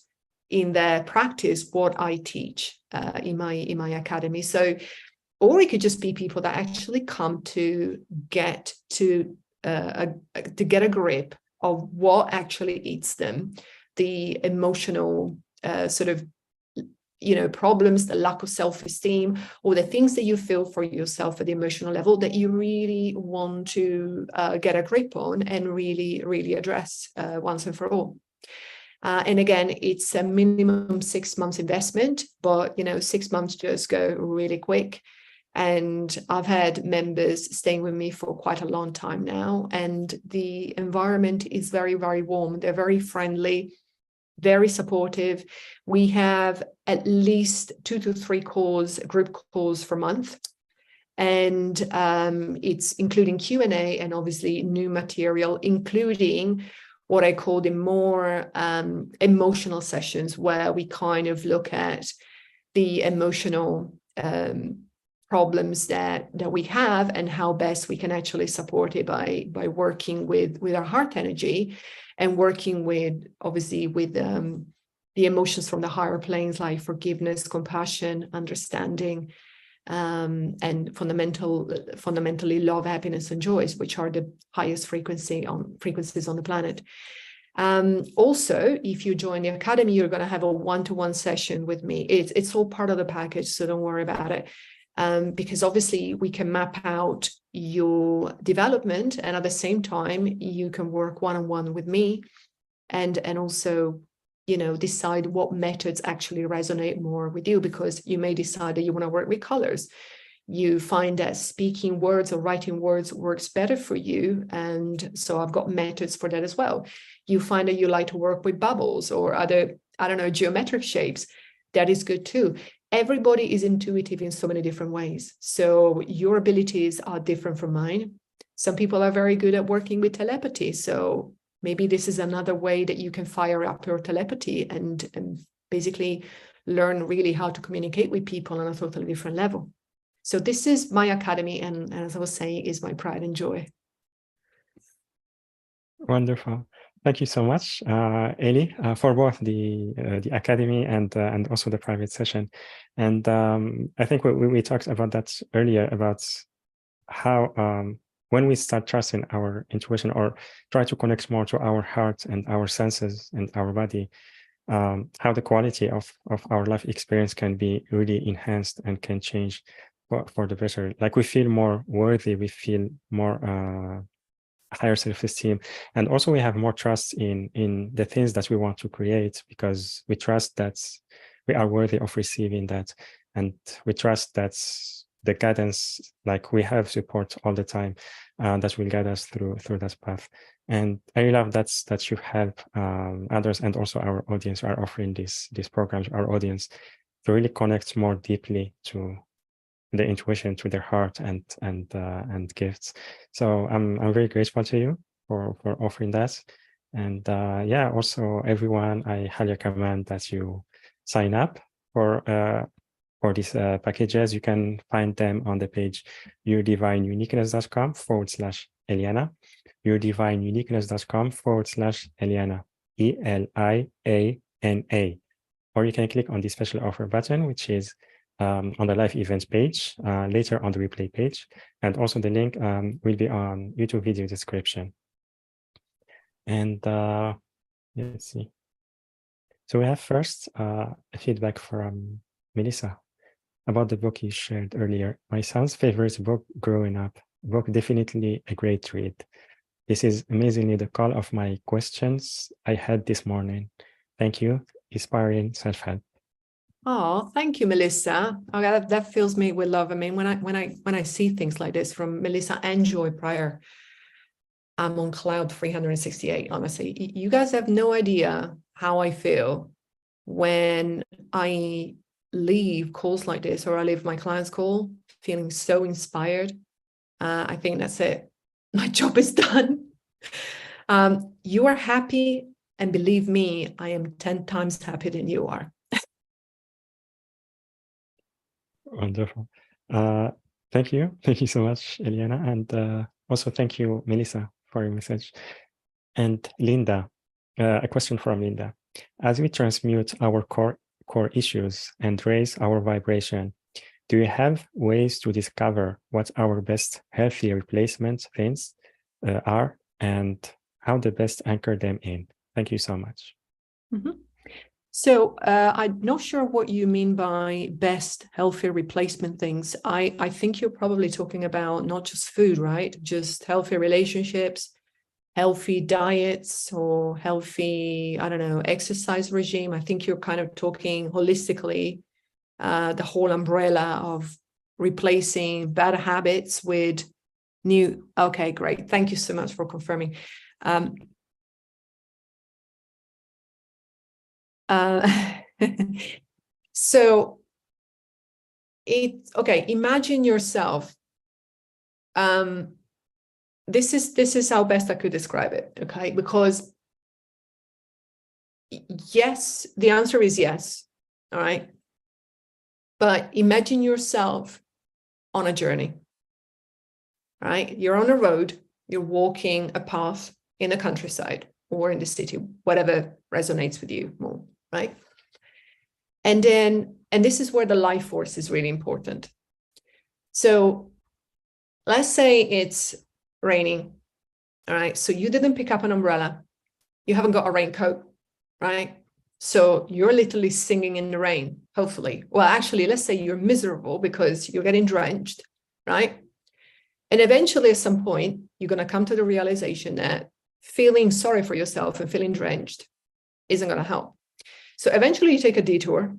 in their practice what I teach in my academy. So, or it could just be people that actually come to get a grip of what actually eats them, the emotional sort of problems, the lack of self-esteem, or the things that you feel for yourself at the emotional level that you really want to get a grip on and really, really address once and for all. And again, it's a minimum 6 months investment, but 6 months just go really quick. And I've had members staying with me for quite a long time now, and the environment is very, very warm. They're very friendly, very supportive. We have at least 2 to 3 group calls per month. And it's including Q&A and obviously new material, including what I call the more emotional sessions, where we kind of look at the emotional problems that we have and how best we can actually support it by working with our heart energy, and working with the emotions from the higher planes, like forgiveness, compassion, understanding, and fundamentally love, happiness, and joys, which are the highest frequencies on the planet. Also, if you join the academy, you're going to have a one-to-one session with me. It's all part of the package, so don't worry about it. Because obviously we can map out your development, and at the same time you can work one-on-one with me, and also decide what methods actually resonate more with you, because you may decide that you want to work with colors, you find that speaking words or writing words works better for you. And so I've got methods for that as well. You find that you like to work with bubbles or other, I don't know, geometric shapes. That is good too. Everybody is intuitive in so many different ways. So your abilities are different from mine. Some people are very good at working with telepathy. So maybe this is another way that you can fire up your telepathy and basically learn really how to communicate with people on a totally different level. So this is my academy, and as I was saying, is my pride and joy. Wonderful. Thank you so much, Eli, for both the academy and also the private session. And I think we talked about that earlier, about how when we start trusting our intuition or try to connect more to our heart and our senses and our body, how the quality of our life experience can be really enhanced and can change for the better. Like we feel more worthy, we feel more higher self-esteem, and also we have more trust in the things that we want to create, because we trust that we are worthy of receiving that, and we trust that the guidance, like we have support all the time, that will guide us through that path. And I love that you help others, and also our audience are offering these programs, our audience, to really connect more deeply to the intuition, to their heart and gifts. So I'm very grateful to you for offering that. And yeah, also everyone, I highly recommend that you sign up for these packages. You can find them on the page yourdivineuniqueness.com/Eliana, yourdivineuniqueness.com/Eliana, ELIANA. Or you can click on the special offer button, which is on the live events page, later on the replay page. And also the link will be on YouTube video description. And let's see. So we have first a feedback from Melissa about the book you shared earlier. My son's favorite book growing up. Book definitely a great read. This is amazingly the call of my questions I had this morning. Thank you. Inspiring self-help. Oh, thank you, Melissa. Oh, that fills me with love. I mean, when I see things like this from Melissa and Joy Pryor, I'm on cloud 368, honestly. You guys have no idea how I feel when I leave calls like this, or I leave my client's call feeling so inspired. I think that's it. My job is done. You are happy, and believe me, I am 10 times happier than you are. Wonderful. Thank you. Thank you so much, Eliana. And also thank you, Melissa, for your message. And Linda, a question from Linda. As we transmute our core issues and raise our vibration, do you have ways to discover what our best healthy replacement things are, and how to best anchor them in? Thank you so much. Mm-hmm. So I'm not sure what you mean by best healthy replacement things. I think you're probably talking about not just food, right? Just healthy relationships, healthy diets, or healthy, I don't know, exercise regime. I think you're kind of talking holistically, the whole umbrella of replacing bad habits with new. Okay, great. Thank you so much for confirming. So imagine yourself. This is how best I could describe it, okay? Because yes, the answer is yes, all right? But imagine yourself on a journey, right? You're on a road, you're walking a path in the countryside or in the city, whatever resonates with you more, right? And this is where the life force is really important. So let's say it's raining, all right? So you didn't pick up an umbrella. You haven't got a raincoat, right? So you're literally singing in the rain, hopefully. Well, actually, let's say you're miserable because you're getting drenched, right? And eventually at some point, you're going to come to the realization that feeling sorry for yourself and feeling drenched isn't going to help. So eventually you take a detour,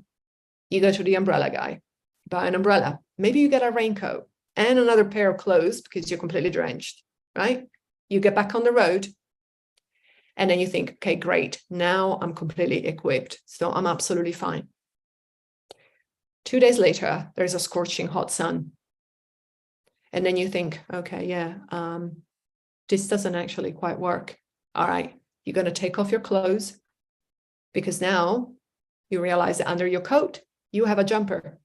you go to the umbrella guy, buy an umbrella. maybe you get a raincoat and another pair of clothes because you're completely drenched, right? You get back on the road and then you think, okay, great. Now I'm completely equipped. So I'm absolutely fine. 2 days later, there's a scorching hot sun. And then you think, okay, yeah, this doesn't actually quite work. All right, you're going to take off your clothes because now you realize that under your coat, you have a jumper.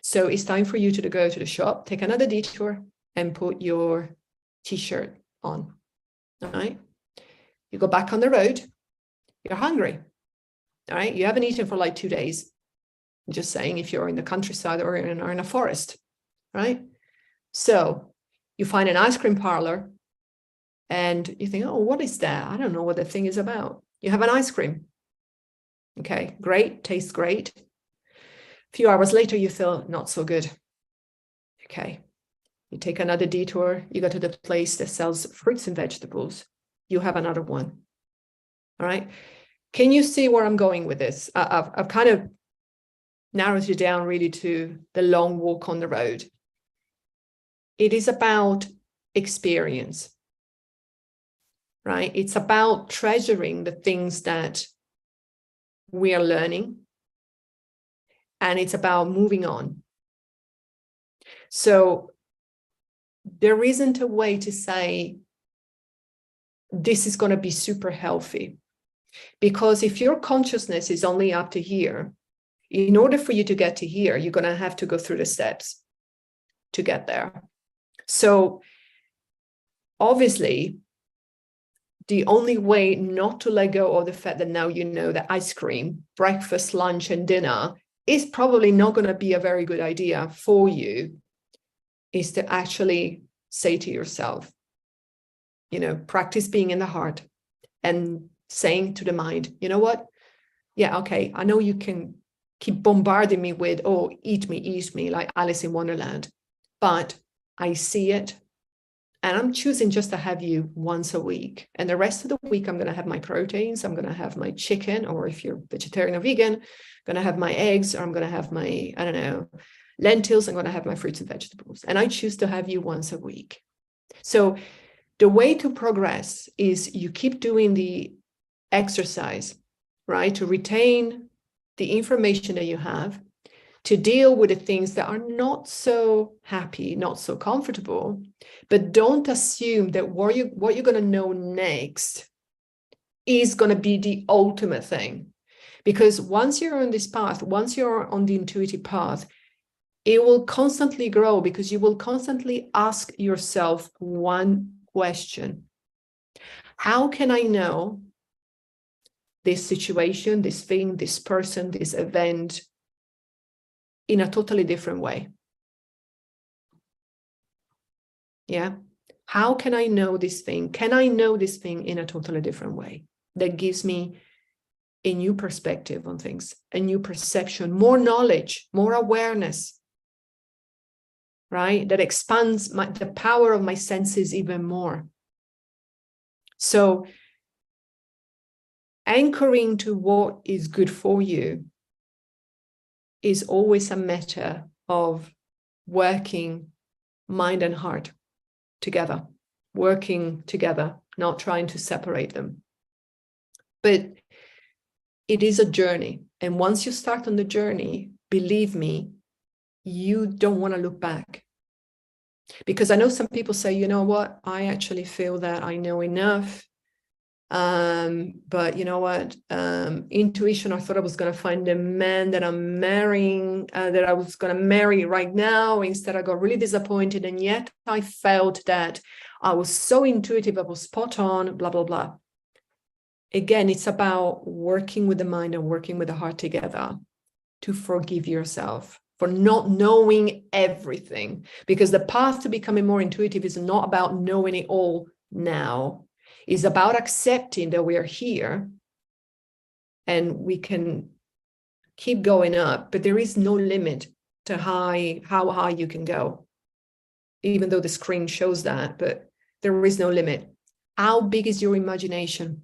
So it's time for you to go to the shop, take another detour and put your t-shirt on. All right. You go back on the road. You're hungry. All right. You haven't eaten for like 2 days. I'm just saying, if you're in the countryside or in a forest, right? So you find an ice cream parlor and you think, oh, what is that? I don't know what the thing is about. You have an ice cream. Okay, great, tastes great. A few hours later, you feel not so good. Okay, you take another detour. You go to the place that sells fruits and vegetables. You have another one. All right. Can you see where I'm going with this? I've kind of narrowed it down really to the long walk on the road. It is about experience, right? It's about treasuring the things that we are learning, and it's about moving on. So there isn't a way to say this is going to be super healthy, because if your consciousness is only up to here, in order for you to get to here, you're going to have to go through the steps to get there. So obviously, the only way not to let go of the fact that now you know that ice cream, breakfast, lunch, and dinner is probably not going to be a very good idea for you is to actually say to yourself, practice being in the heart and saying to the mind, you know what? Yeah, okay, I know you can keep bombarding me with, oh, eat me, like Alice in Wonderland, but I see it. And I'm choosing just to have you once a week. And the rest of the week, I'm going to have my proteins. I'm going to have my chicken, or if you're vegetarian or vegan, I'm going to have my eggs, or I'm going to have my, lentils. I'm going to have my fruits and vegetables. And I choose to have you once a week. So the way to progress is you keep doing the exercise, right? To retain the information that you have, to deal with the things that are not so happy, not so comfortable, but don't assume that what you're going to know next is going to be the ultimate thing. Because once you're on this path, once you're on the intuitive path, it will constantly grow, because you will constantly ask yourself one question. How can I know this situation, this thing, this person, this event in a totally different way? Yeah. How can I know this thing? Can I know this thing in a totally different way that gives me a new perspective on things, a new perception, more knowledge, more awareness, right? That expands the power of my senses even more. So anchoring to what is good for you is always a matter of working mind and heart together, working together, not trying to separate them. But it is a journey. And once you start on the journey, believe me, you don't want to look back. Because I know some people say, you know what, I actually feel that I know enough. But you know what, intuition, I thought I was going to find the man that I'm marrying, that I was going to marry right now. Instead, I got really disappointed. And yet I felt that I was so intuitive, I was spot on, blah, blah, blah. Again, it's about working with the mind and working with the heart together to forgive yourself for not knowing everything. Because the path to becoming more intuitive is not about knowing it all now. It's about accepting that we are here and we can keep going up, but there is no limit to how high you can go, even though the screen shows that, but there is no limit. How big is your imagination?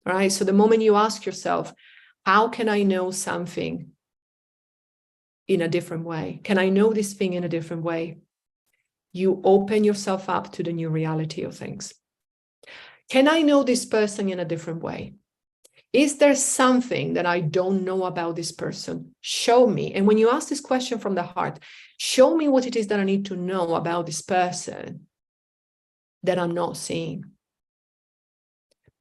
Right? So the moment you ask yourself, how can I know something in a different way? Can I know this thing in a different way? You open yourself up to the new reality of things. Can I know this person in a different way? Is there something that I don't know about this person? Show me. And when you ask this question from the heart, show me what it is that I need to know about this person that I'm not seeing.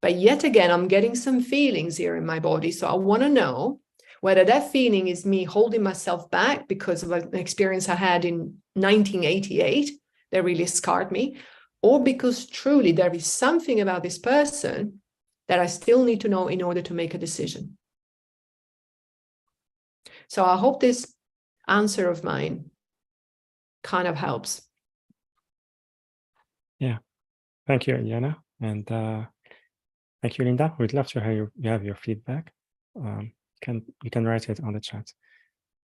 But yet again, I'm getting some feelings here in my body. So I want to know whether that feeling is me holding myself back because of an experience I had in 1988 that really scarred me, or because truly there is something about this person that I still need to know in order to make a decision. So I hope this answer of mine kind of helps. Yeah. Thank you, Eliana. And thank you, Linda. We'd love to have your feedback. You can write it on the chat.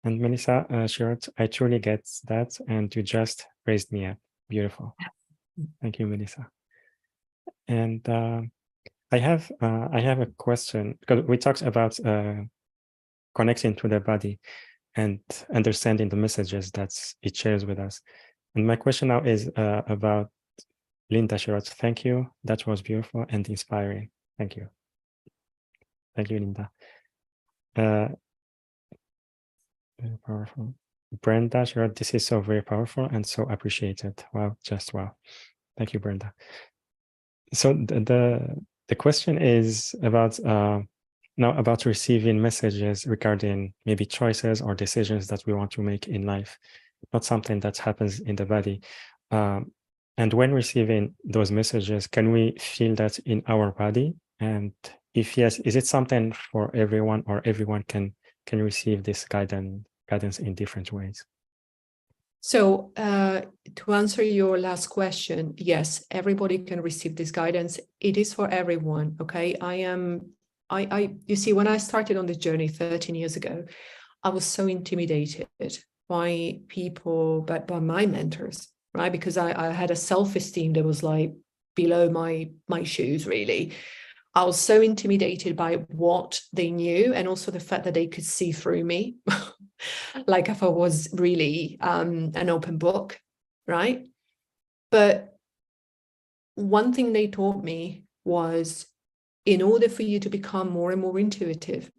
And Melissa shared, I truly get that, and you just raised me up. Beautiful. Thank you, Melissa. And I have a question, because we talked about connecting to the body and understanding the messages that it shares with us. And my question now is about Linda Sherrod. Thank you. That was beautiful and inspiring. Thank you. Thank you, Linda. Very powerful. Brenda Sherrod, this is so very powerful and so appreciated. Wow, just wow. Thank you, Brenda. So the question is about now about receiving messages regarding maybe choices or decisions that we want to make in life, not something that happens in the body. And when receiving those messages, can we feel that in our body? And if yes, is it something for everyone, or everyone can receive this guidance in different ways? So to answer your last question, yes, everybody can receive this guidance. It is for everyone. Okay. You see, when I started on this journey 13 years ago, I was so intimidated by people, but by my mentors, right? Because I had a self-esteem that was like below my shoes, really. I was so intimidated by what they knew, and also the fact that they could see through me, like if I was really an open book, right? But one thing they taught me was, in order for you to become more and more intuitive,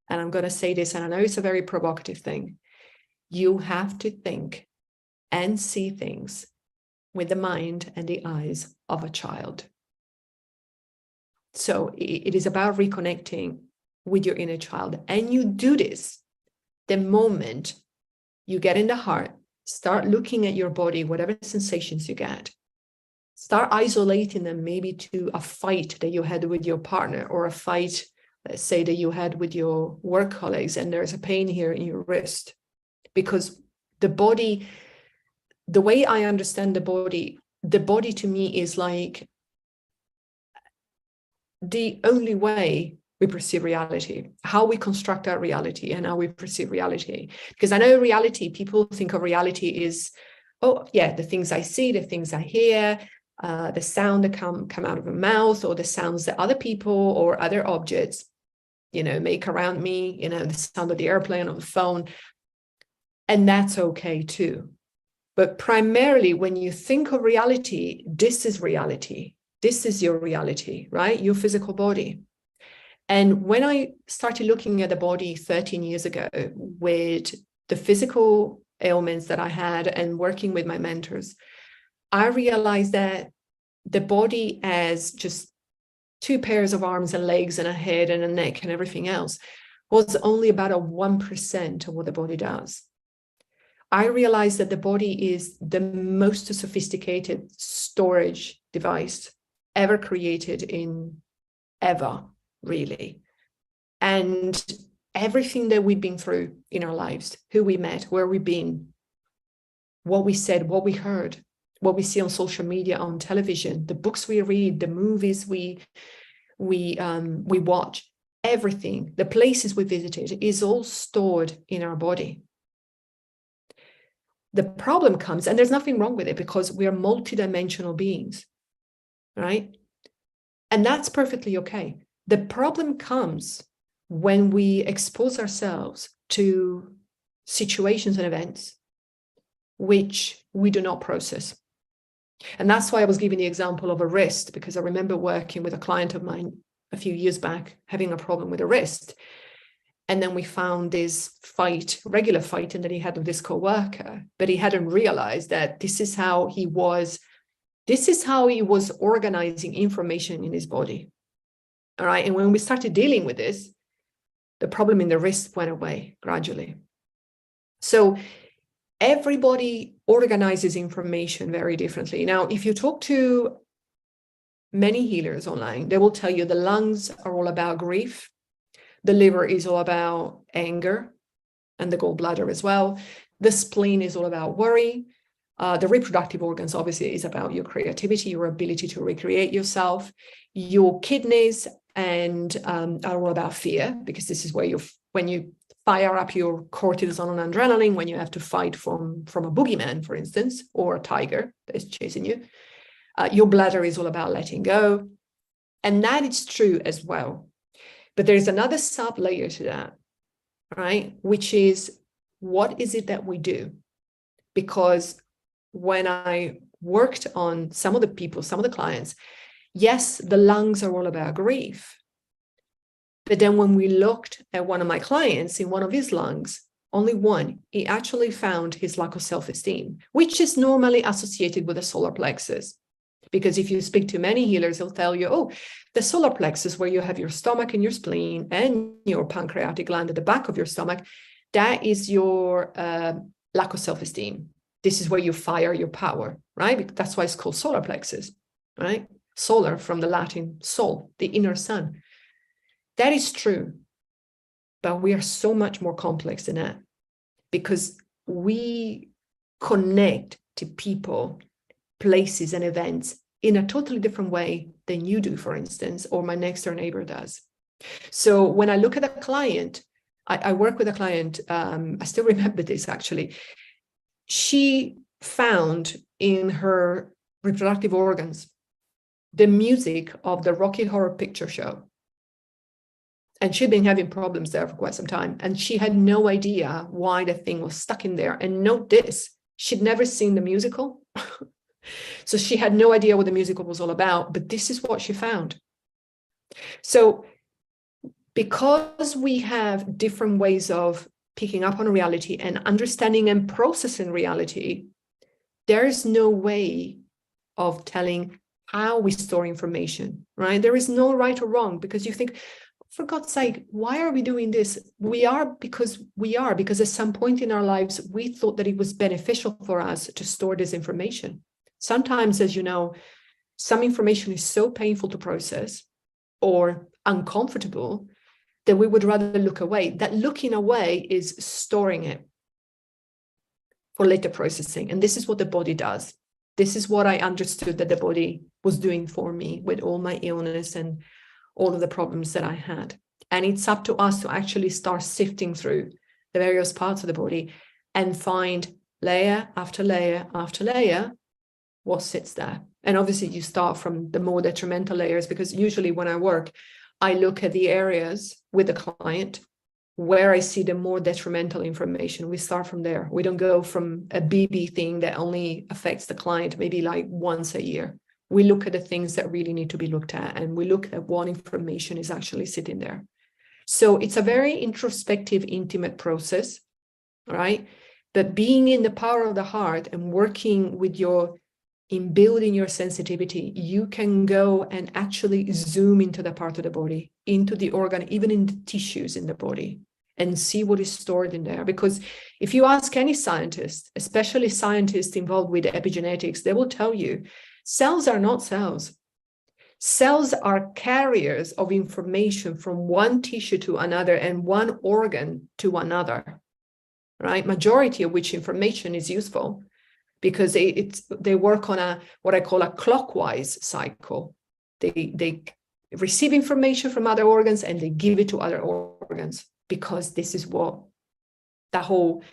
and I'm going to say this, and I know it's a very provocative thing, you have to think and see things with the mind and the eyes of a child. So it is about reconnecting with your inner child. And you do this the moment you get in the heart, start looking at your body, whatever sensations you get, start isolating them maybe to a fight that you had with your partner, or a fight, let's say, that you had with your work colleagues, and there's a pain here in your wrist. Because the body, the way I understand the body to me is like the only way we perceive reality, how we construct our reality and how we perceive reality. Because I know reality, people think of reality is, oh yeah, the things I see, the things I hear, the sound that come out of a mouth, or the sounds that other people or other objects, make around me, the sound of the airplane or the phone. And that's okay too. But primarily, when you think of reality, this is reality. This is your reality, right? Your physical body. And when I started looking at the body 13 years ago with the physical ailments that I had and working with my mentors, I realized that the body as just two pairs of arms and legs and a head and a neck and everything else was only about a 1% of what the body does. I realized that the body is the most sophisticated storage device ever created ever, really. And everything that we've been through in our lives, who we met, where we've been, what we said, what we heard, what we see on social media, on television, the books we read, the movies we watch, everything, the places we visited, is all stored in our body. The problem comes, and there's nothing wrong with it, because we are multidimensional beings, right? And that's perfectly okay. The problem comes when we expose ourselves to situations and events which we do not process. And that's why I was giving the example of a wrist, because I remember working with a client of mine a few years back having a problem with a wrist. And then we found this regular fighting that he had with this co-worker, but he hadn't realized that this is how he was organizing information in his body. All right. And when we started dealing with this, the problem in the wrist went away gradually. So everybody organizes information very differently. Now, if you talk to many healers online, they will tell you the lungs are all about grief. The liver is all about anger, and the gallbladder as well. The spleen is all about worry. The reproductive organs, obviously, is about your creativity, your ability to recreate yourself. Your kidneys are all about fear, because this is where when you fire up your cortisol and adrenaline, when you have to fight from a boogeyman, for instance, or a tiger that is chasing you. Your bladder is all about letting go. And that is true as well. But there's another sub-layer to that, right? Which is, what is it that we do? Because when I worked on some of the clients, yes, the lungs are all about grief. But then when we looked at one of my clients, in one of his lungs, only one, he actually found his lack of self-esteem, which is normally associated with the solar plexus. Because if you speak to many healers, they'll tell you, oh, the solar plexus, where you have your stomach and your spleen and your pancreatic gland at the back of your stomach, that is your lack of self-esteem. This is where you fire your power, right? That's why it's called solar plexus, right? Solar, from the Latin sol, the inner sun. That is true. But we are so much more complex than that, because we connect to people, places, and events in a totally different way than you do, for instance, or my next door neighbor does. So when I look at a client, I work with a client, I still remember this actually. She found in her reproductive organs the music of the Rocky Horror Picture Show. And she'd been having problems there for quite some time. And she had no idea why the thing was stuck in there. And note this, she'd never seen the musical. So she had no idea what the musical was all about, but this is what she found. So because we have different ways of picking up on reality and understanding and processing reality, there is no way of telling how we store information, right? There is no right or wrong, because you think, for God's sake, why are we doing this? We are because at some point in our lives, we thought that it was beneficial for us to store this information. Sometimes, as you know, some information is so painful to process or uncomfortable that we would rather look away. That looking away is storing it for later processing. And this is what the body does. This is what I understood that the body was doing for me with all my illness and all of the problems that I had. And it's up to us to actually start sifting through the various parts of the body and find layer after layer after layer what sits there. And obviously you start from the more detrimental layers, because usually when I work, I look at the areas with the client where I see the more detrimental information. We start from there. We don't go from a BB thing that only affects the client maybe like once a year. We look at the things that really need to be looked at, and we look at what information is actually sitting there. So it's a very introspective, intimate process, right? But being in the power of the heart and working with in building your sensitivity, you can go and actually zoom into the part of the body, into the organ, even in the tissues in the body, and see what is stored in there. Because if you ask any scientist, especially scientists involved with epigenetics, they will tell you, cells are not cells. Cells are carriers of information from one tissue to another and one organ to another, right? Majority of which information is useful, because they work on what I call a clockwise cycle. They receive information from other organs and they give it to other organs, because this is what the whole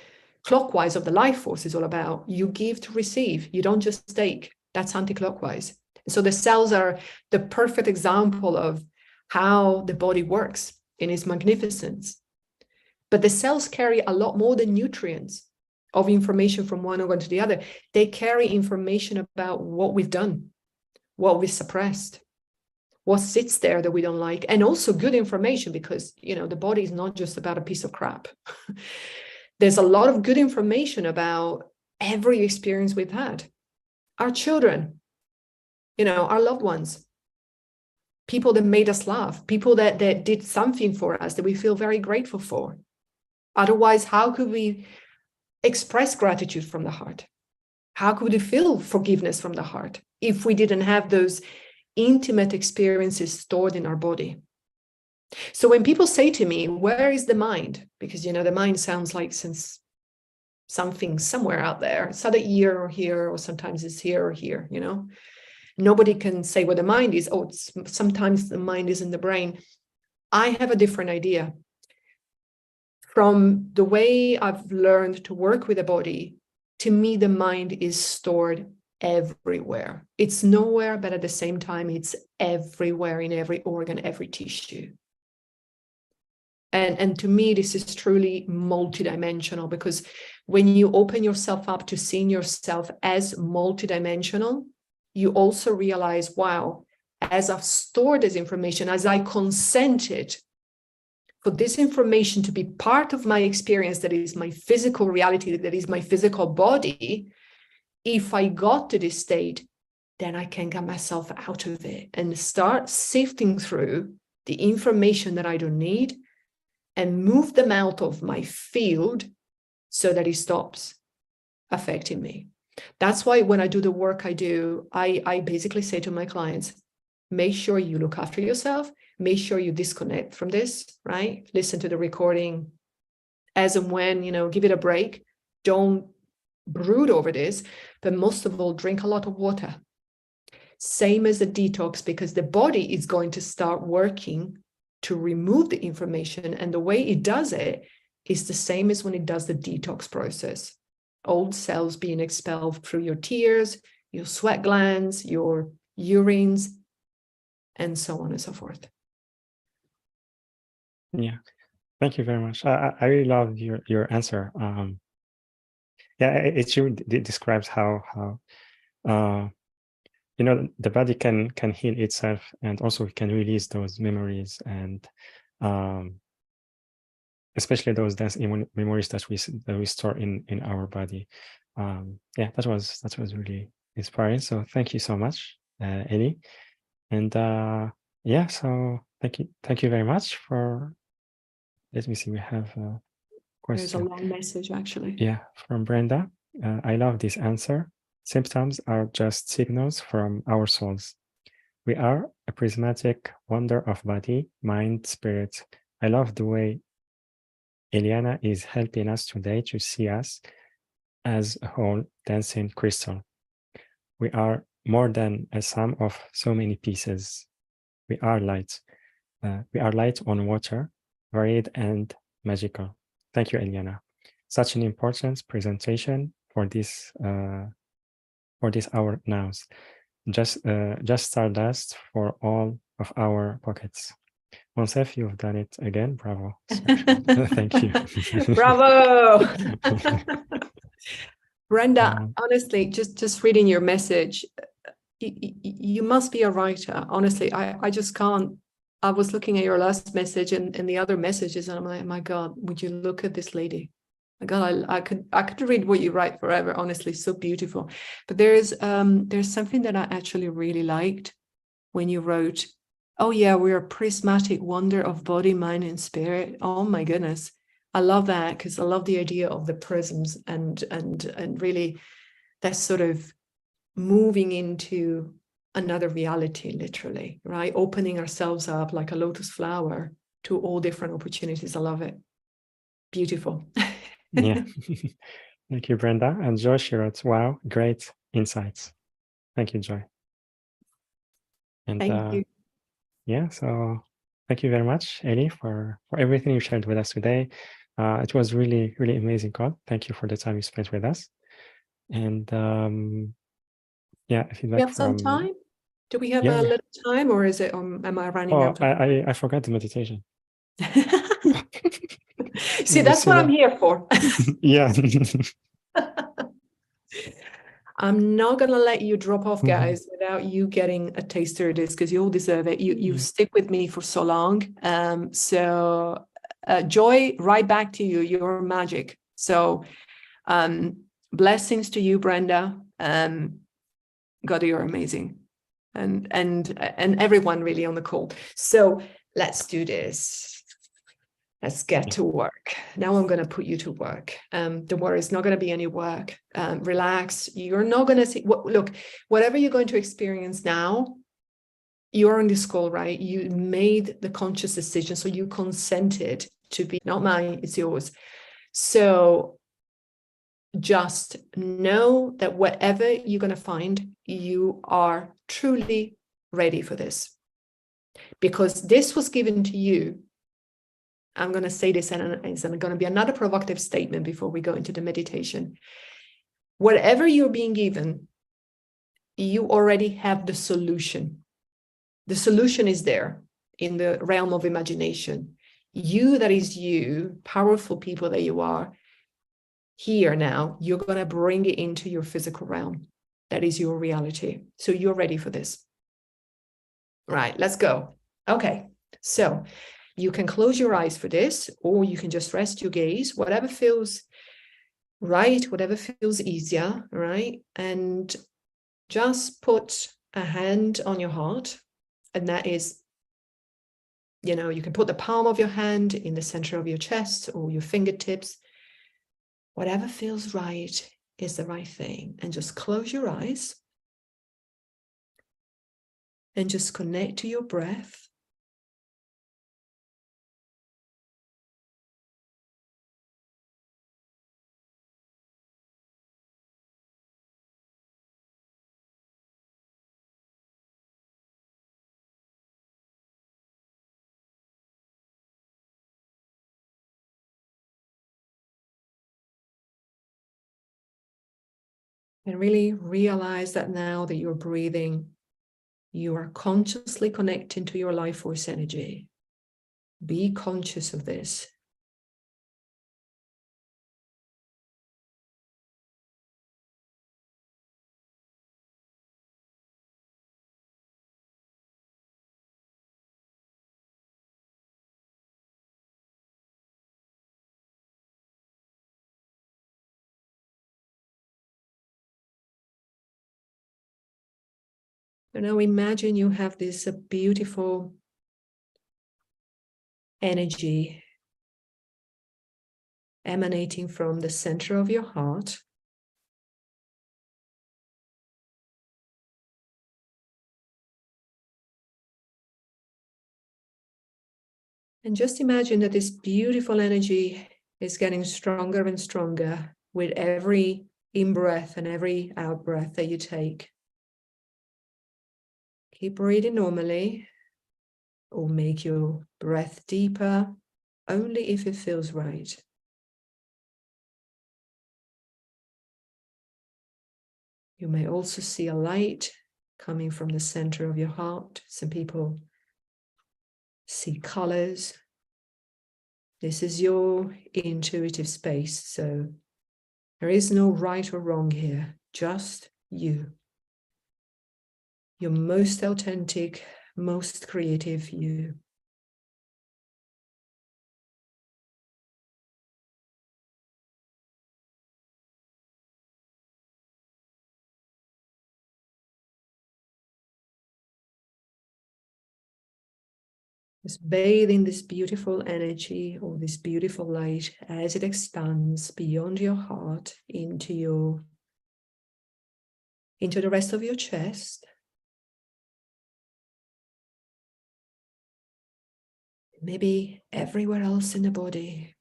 clockwise of the life force is all about. You give to receive. You don't just take. That's anti-clockwise. So the cells are the perfect example of how the body works in its magnificence. But the cells carry a lot more than nutrients of information from one organ to the other. They carry information about what we've done, what we've suppressed, what sits there that we don't like, and also good information, because, you know, the body is not just about a piece of crap. There's a lot of good information about every experience we've had. Our children, you know, our loved ones, people that made us laugh, people that did something for us that we feel very grateful for. Otherwise, how could we express gratitude from the heart? How could we feel forgiveness from the heart if we didn't have those intimate experiences stored in our body? So when people say to me, where is the mind? Because, you know, the mind sounds like since something somewhere out there. It's either here or here, or sometimes it's here or here, you know. Nobody can say where the mind is. Oh, sometimes the mind is in the brain. I have a different idea. From the way I've learned to work with the body, to me, the mind is stored everywhere. It's nowhere, but at the same time, it's everywhere, in every organ, every tissue. And to me, this is truly multidimensional, because when you open yourself up to seeing yourself as multidimensional, you also realize, wow, as I've stored this information, as I consented for this information to be part of my experience, that is my physical reality, that is my physical body, if I got to this state, then I can get myself out of it and start sifting through the information that I don't need and move them out of my field so that it stops affecting me. That's why when I do the work I do, I basically say to my clients, make sure you look after yourself, make sure you disconnect from this, right? Listen to the recording as and when, you know, give it a break. Don't brood over this, but most of all, drink a lot of water. Same as the detox, because the body is going to start working to remove the information. And the way it does it is the same as when it does the detox process. Old cells being expelled through your tears, your sweat glands, your urines, and so on and so forth. Yeah, thank you very much. I really love your answer. Yeah, it really describes how you know, the body can heal itself, and also it can release those memories, and especially those dense memories that we store in our body. Yeah, that was really inspiring. So thank you so much, Ellie. And yeah, so thank you very much for. Let me see. We have a question. There's a long message, actually. Yeah, from Brenda. I love this answer. Symptoms are just signals from our souls. We are a prismatic wonder of body, mind, spirit. I love the way Eliana is helping us today to see us as a whole dancing crystal. We are more than a sum of so many pieces. We are light. We are light on water, varied and magical. Thank you, Eliana. Such an important presentation for this hour now. Just stardust for all of our pockets. Monsef, you've done it again. Bravo. Thank you. Bravo. Brenda, honestly, just reading your message, you must be a writer. Honestly, I just can't. I was looking at your last message and the other messages, and I'm like, my God, would you look at this lady? My God, I could read what you write forever. Honestly, so beautiful. But there's something that I actually really liked when you wrote, oh yeah, we're a prismatic wonder of body, mind, and spirit. Oh my goodness. I love that, because I love the idea of the prisms and really that sort of moving into another reality, literally, right? Opening ourselves up like a lotus flower to all different opportunities. I love it. Beautiful. Yeah. Thank you, Brenda. And Joy, she wrote, wow, great insights. Thank you, Joy. And thank you. Yeah, so thank you very much, Ellie, for everything you shared with us today. It was really, really amazing call. Thank you for the time you spent with us. And yeah, feedback We have some time? Do we have a little time, or is it? Am I running out? I forgot the meditation. See, that's what I'm here for. Yeah. I'm not going to let you drop off, guys, without you getting a taster of this, because you all deserve it. You stick with me for so long. So Joy, right back to you. You're magic. So blessings to you, Brenda. God, you're amazing. And everyone really on the call. So let's do this. Let's get to work. Now I'm going to put you to work. Don't worry, it's not going to be any work. Relax. You're not going to see, look, whatever you're going to experience now, you're on this call, right? You made the conscious decision. So you consented to be, not mine, it's yours. So just know that whatever you're going to find, you are truly ready for this. Because this was given to you. I'm going to say this, and it's going to be another provocative statement before we go into the meditation. Whatever you're being given, you already have the solution. The solution is there in the realm of imagination. You, that is you, powerful people that you are, here now, you're going to bring it into your physical realm. That is your reality. So you're ready for this. Right, let's go. Okay, so you can close your eyes for this, or you can just rest your gaze, whatever feels right, whatever feels easier, right? And just put a hand on your heart. And that is, you know, you can put the palm of your hand in the center of your chest or your fingertips. Whatever feels right is the right thing. And just close your eyes and just connect to your breath. And really realize that now that you're breathing, you are consciously connecting to your life force energy. Be conscious of this. So now imagine you have this beautiful energy emanating from the center of your heart. And just imagine that this beautiful energy is getting stronger and stronger with every in-breath and every out-breath that you take. Keep breathing normally, or make your breath deeper, only if it feels right. You may also see a light coming from the center of your heart. Some people see colors. This is your intuitive space, so there is no right or wrong here, just you. Your most authentic, most creative you. Just bathe in this beautiful energy or this beautiful light as it expands beyond your heart into the rest of your chest. Maybe everywhere else in the body.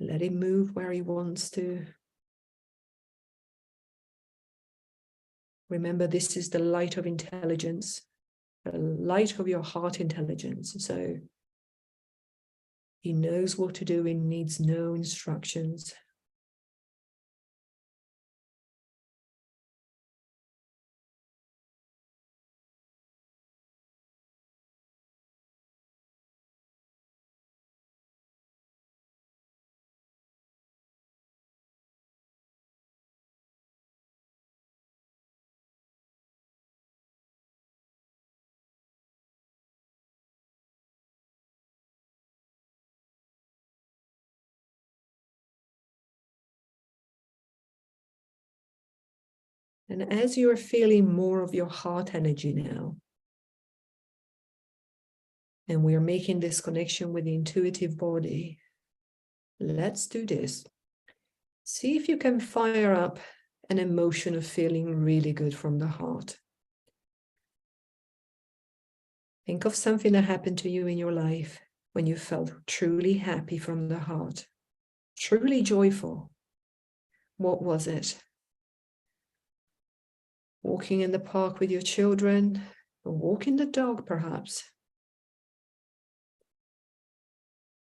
Let it move where it wants to. Remember, this is the light of intelligence, the light of your heart intelligence. So he knows what to do, he needs no instructions. And as you are feeling more of your heart energy now, and we are making this connection with the intuitive body, let's do this. See if you can fire up an emotion of feeling really good from the heart. Think of something that happened to you in your life when you felt truly happy from the heart, truly joyful. What was it? Walking in the park with your children, or walking the dog perhaps?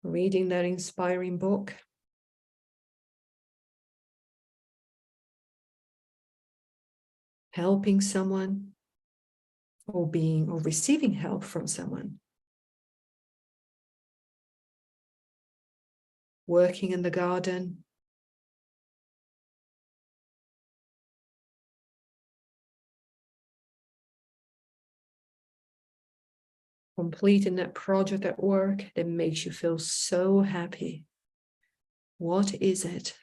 Reading that inspiring book? Helping someone? Or being or receiving help from someone? Working in the garden? Completing that project at work that makes you feel so happy? What is it?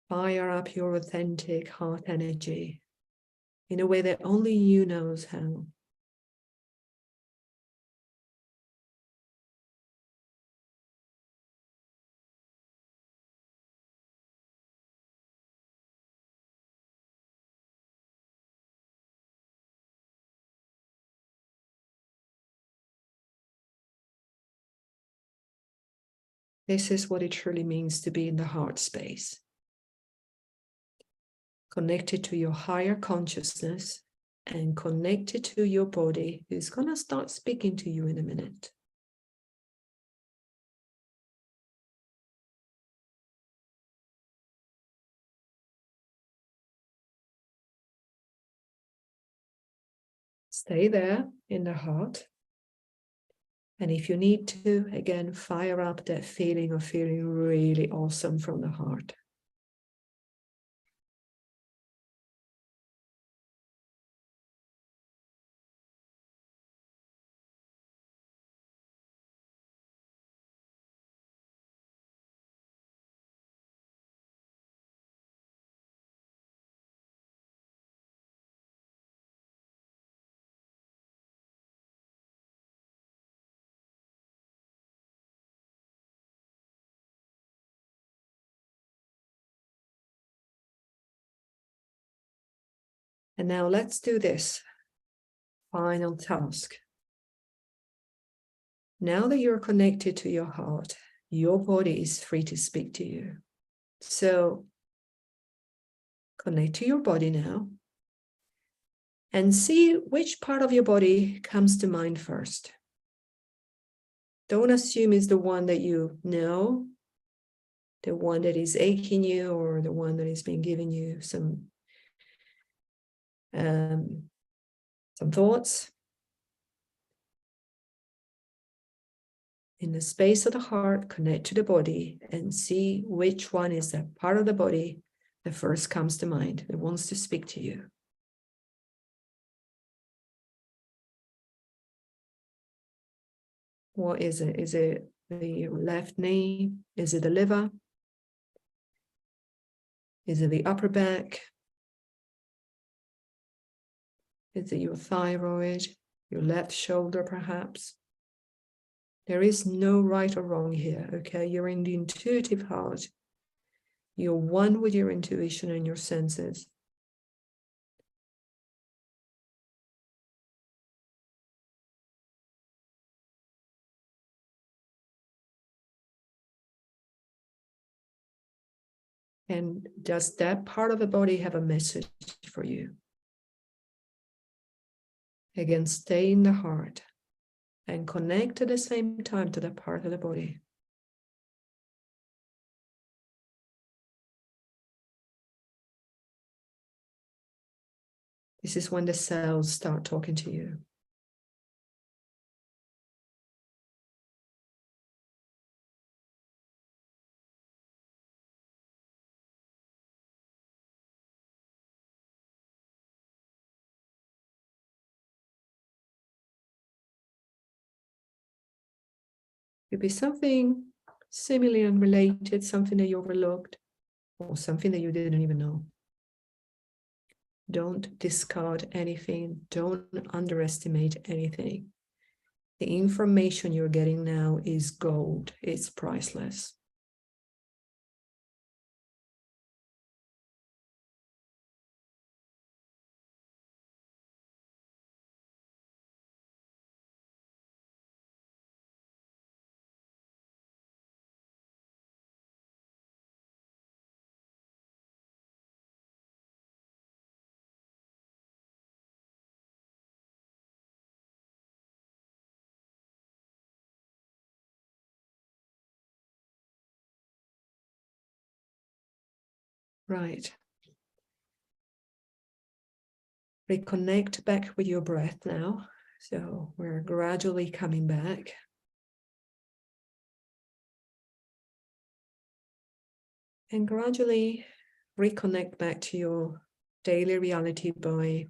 Fire up your authentic heart energy in a way that only you knows how. This is what it truly means to be in the heart space. Connected to your higher consciousness and connected to your body, who's going to start speaking to you in a minute. Stay there in the heart. And if you need to, again, fire up that feeling of feeling really awesome from the heart. And now let's do this final task. Now that you're connected to your heart, your body is free to speak to you. So connect to your body now and see which part of your body comes to mind first. Don't assume it's the one that you know, the one that is aching you, or the one that has been giving you some thoughts. In the space of the heart, connect to the body and see which one is that part of the body that first comes to mind, that wants to speak to you. What is it? Is it the left knee? Is it the liver? Is it the upper back? Is it your thyroid? Your left shoulder, perhaps? There is no right or wrong here, okay? You're in the intuitive heart. You're one with your intuition and your senses. And does that part of the body have a message for you? Again, stay in the heart and connect at the same time to that part of the body. This is when the cells start talking to you. Could be something similarly unrelated, something that you overlooked. or something that you didn't even know. Don't discard anything. Don't underestimate anything. The information you're getting now is gold. It's priceless. Right. Reconnect back with your breath now. So we're gradually coming back. And gradually reconnect back to your daily reality by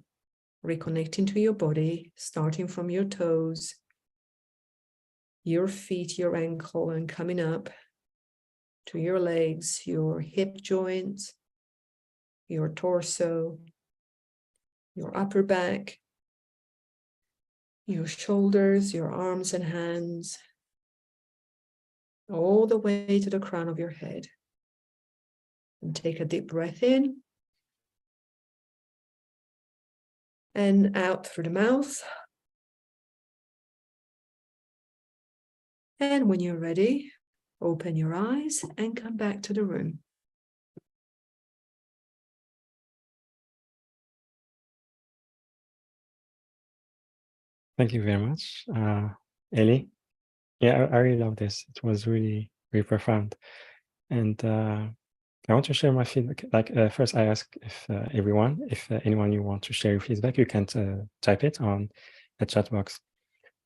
reconnecting to your body, starting from your toes, your feet, your ankle, and coming up to your legs, your hip joints, your torso, your upper back, your shoulders, your arms and hands, all the way to the crown of your head. And take a deep breath in and out through the mouth. And when you're ready, open your eyes and come back to the room. Thank you very much, Ellie. Yeah, I really love this. It was really, really profound. And I want to share my feedback. Like first, I ask if anyone you want to share your feedback, you can type it on the chat box.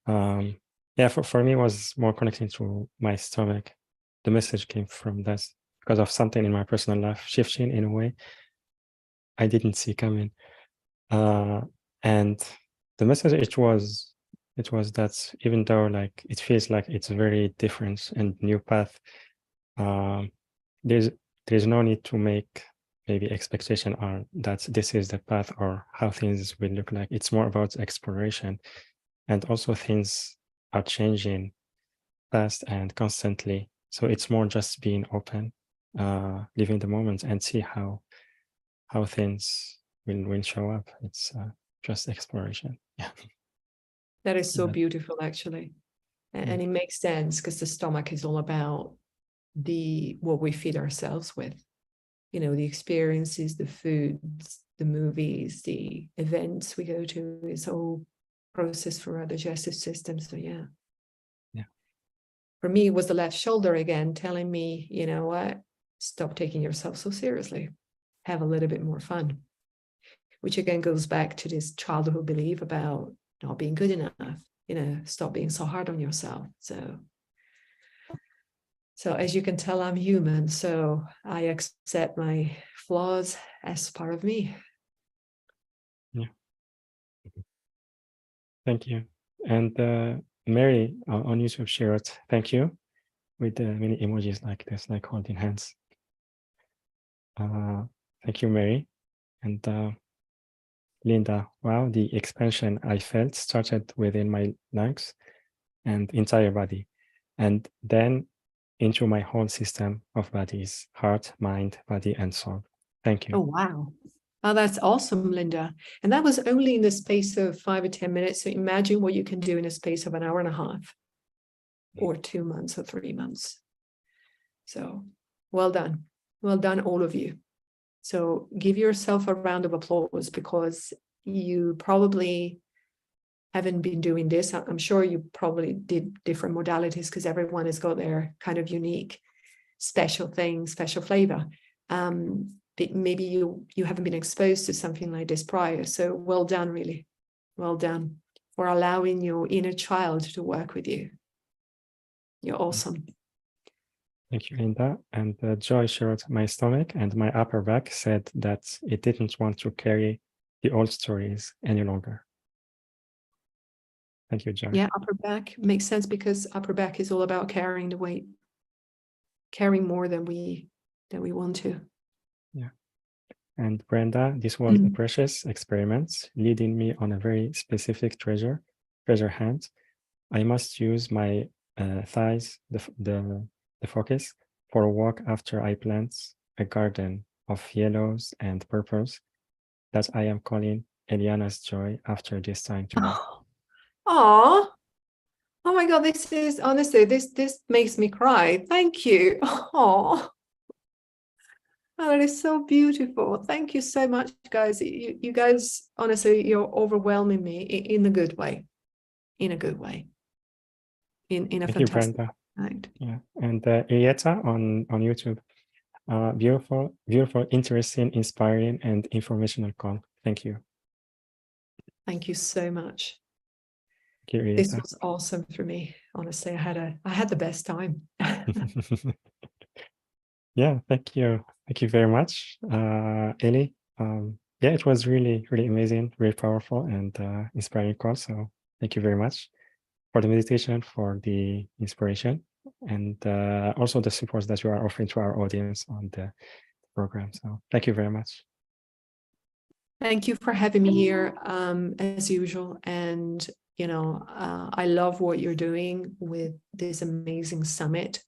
Yeah, for me, it was more connecting to my stomach. The message came from this because of something in my personal life shifting in a way I didn't see coming. And the message it was that even though like it feels like it's a very different and new path, there's no need to make maybe expectation on that this is the path or how things will look like. It's more about exploration, and also things are changing fast and constantly. So it's more just being open, living the moment and see how things will show up. It's just exploration. Yeah. That is so beautiful, actually. And Yeah. it makes sense because the stomach is all about what we feed ourselves with. You know, the experiences, the foods, the movies, the events we go to, it's all processed through our digestive system. So yeah. For me, it was the left shoulder again telling me, you know what, stop taking yourself so seriously. Have a little bit more fun. Which again goes back to this childhood belief about not being good enough, you know, stop being so hard on yourself. So as you can tell, I'm human, so I accept my flaws as part of me. Yeah. Thank you. And Mary on YouTube shared, thank you, with many emojis like this, like holding hands. Thank you, Mary. And Linda, wow, the expansion I felt started within my lungs and entire body, and then into my whole system of bodies, heart, mind, body, and soul. Thank you. Oh, wow. Oh, that's awesome, Linda. And that was only in the space of 5 or 10 minutes. So imagine what you can do in a space of an hour and a half, or 2 months or 3 months. So well done. Well done, all of you. So give yourself a round of applause, because you probably haven't been doing this. I'm sure you probably did different modalities, because everyone has got their kind of unique, special thing, special flavor. But maybe you haven't been exposed to something like this prior. So well done, really. Well done for allowing your inner child to work with you. You're awesome. Thank you, Linda. And Joy shared, my stomach and my upper back said that it didn't want to carry the old stories any longer. Thank you, Joy. Yeah, upper back makes sense, because upper back is all about carrying the weight, carrying more than we want to. And Brenda, this was a precious experiment, leading me on a very specific treasure hunt. I must use my thighs, the focus, for a walk after I plant a garden of yellows and purples that I am calling Eliana's joy after this time today. Oh, oh my God, this is honestly, this makes me cry. Thank you. Oh, that is so beautiful. Thank you so much, guys. You guys, honestly, you're overwhelming me in a good way. In a good way. In a Thank you, fantastic Brenda. way. Yeah, and Ieta on YouTube. Beautiful, interesting, inspiring, and informational call. Thank you. Thank you so much. Thank you, This Ieta. was awesome for me. Honestly, I had the best time. Yeah, thank you. Thank you very much, Ellie. Yeah, it was really, really amazing, very powerful and inspiring call. So thank you very much for the meditation, for the inspiration, and also the support that you are offering to our audience on the program. So thank you very much. Thank you for having me here, as usual. And, I love what you're doing with this amazing summit.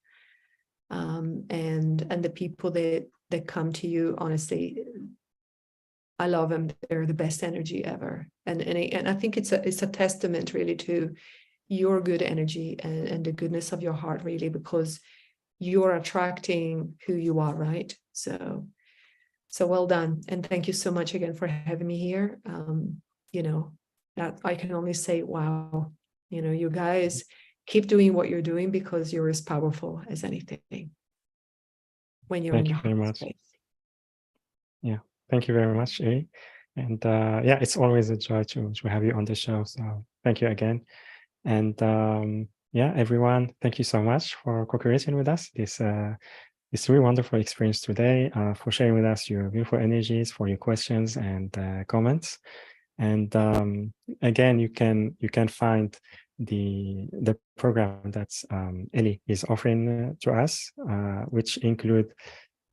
And the people that come to you, honestly, I love them. They're the best energy ever. And I think it's a testament really to your good energy and the goodness of your heart, really, because you're attracting who you are, right? So well done. And thank you so much again for having me here. That I can only say, wow, you guys keep doing what you're doing, because you're as powerful as anything when you're in Thank the you very heart much. space. Yeah, thank you very much, Ellie. And yeah, it's always a joy to have you on the show. So thank you again. And yeah, everyone, thank you so much for co-creating with us this really wonderful experience today, for sharing with us your beautiful energies, for your questions and comments. And again, you can find the program that Ellie is offering to us, which includes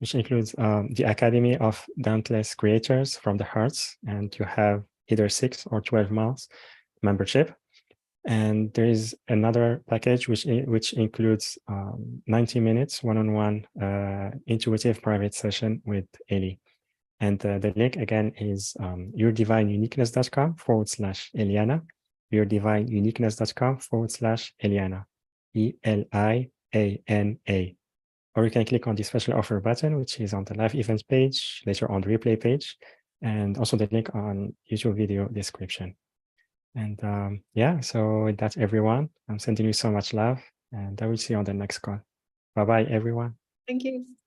the Academy of Dauntless Creators from the Hearts, and you have either 6 or 12 months membership. And there is another package which includes 90 minutes one-on-one intuitive private session with Ellie. And the link again is yourdivineuniqueness.com/Eliana, yourdivineuniqueness.com/Eliana, ELIANA. Or you can click on the special offer button, which is on the live events page, later on the replay page, and also the link on YouTube video description. And yeah, so with that, everyone, I'm sending you so much love, and I will see you on the next call. Bye-bye, everyone. Thank you.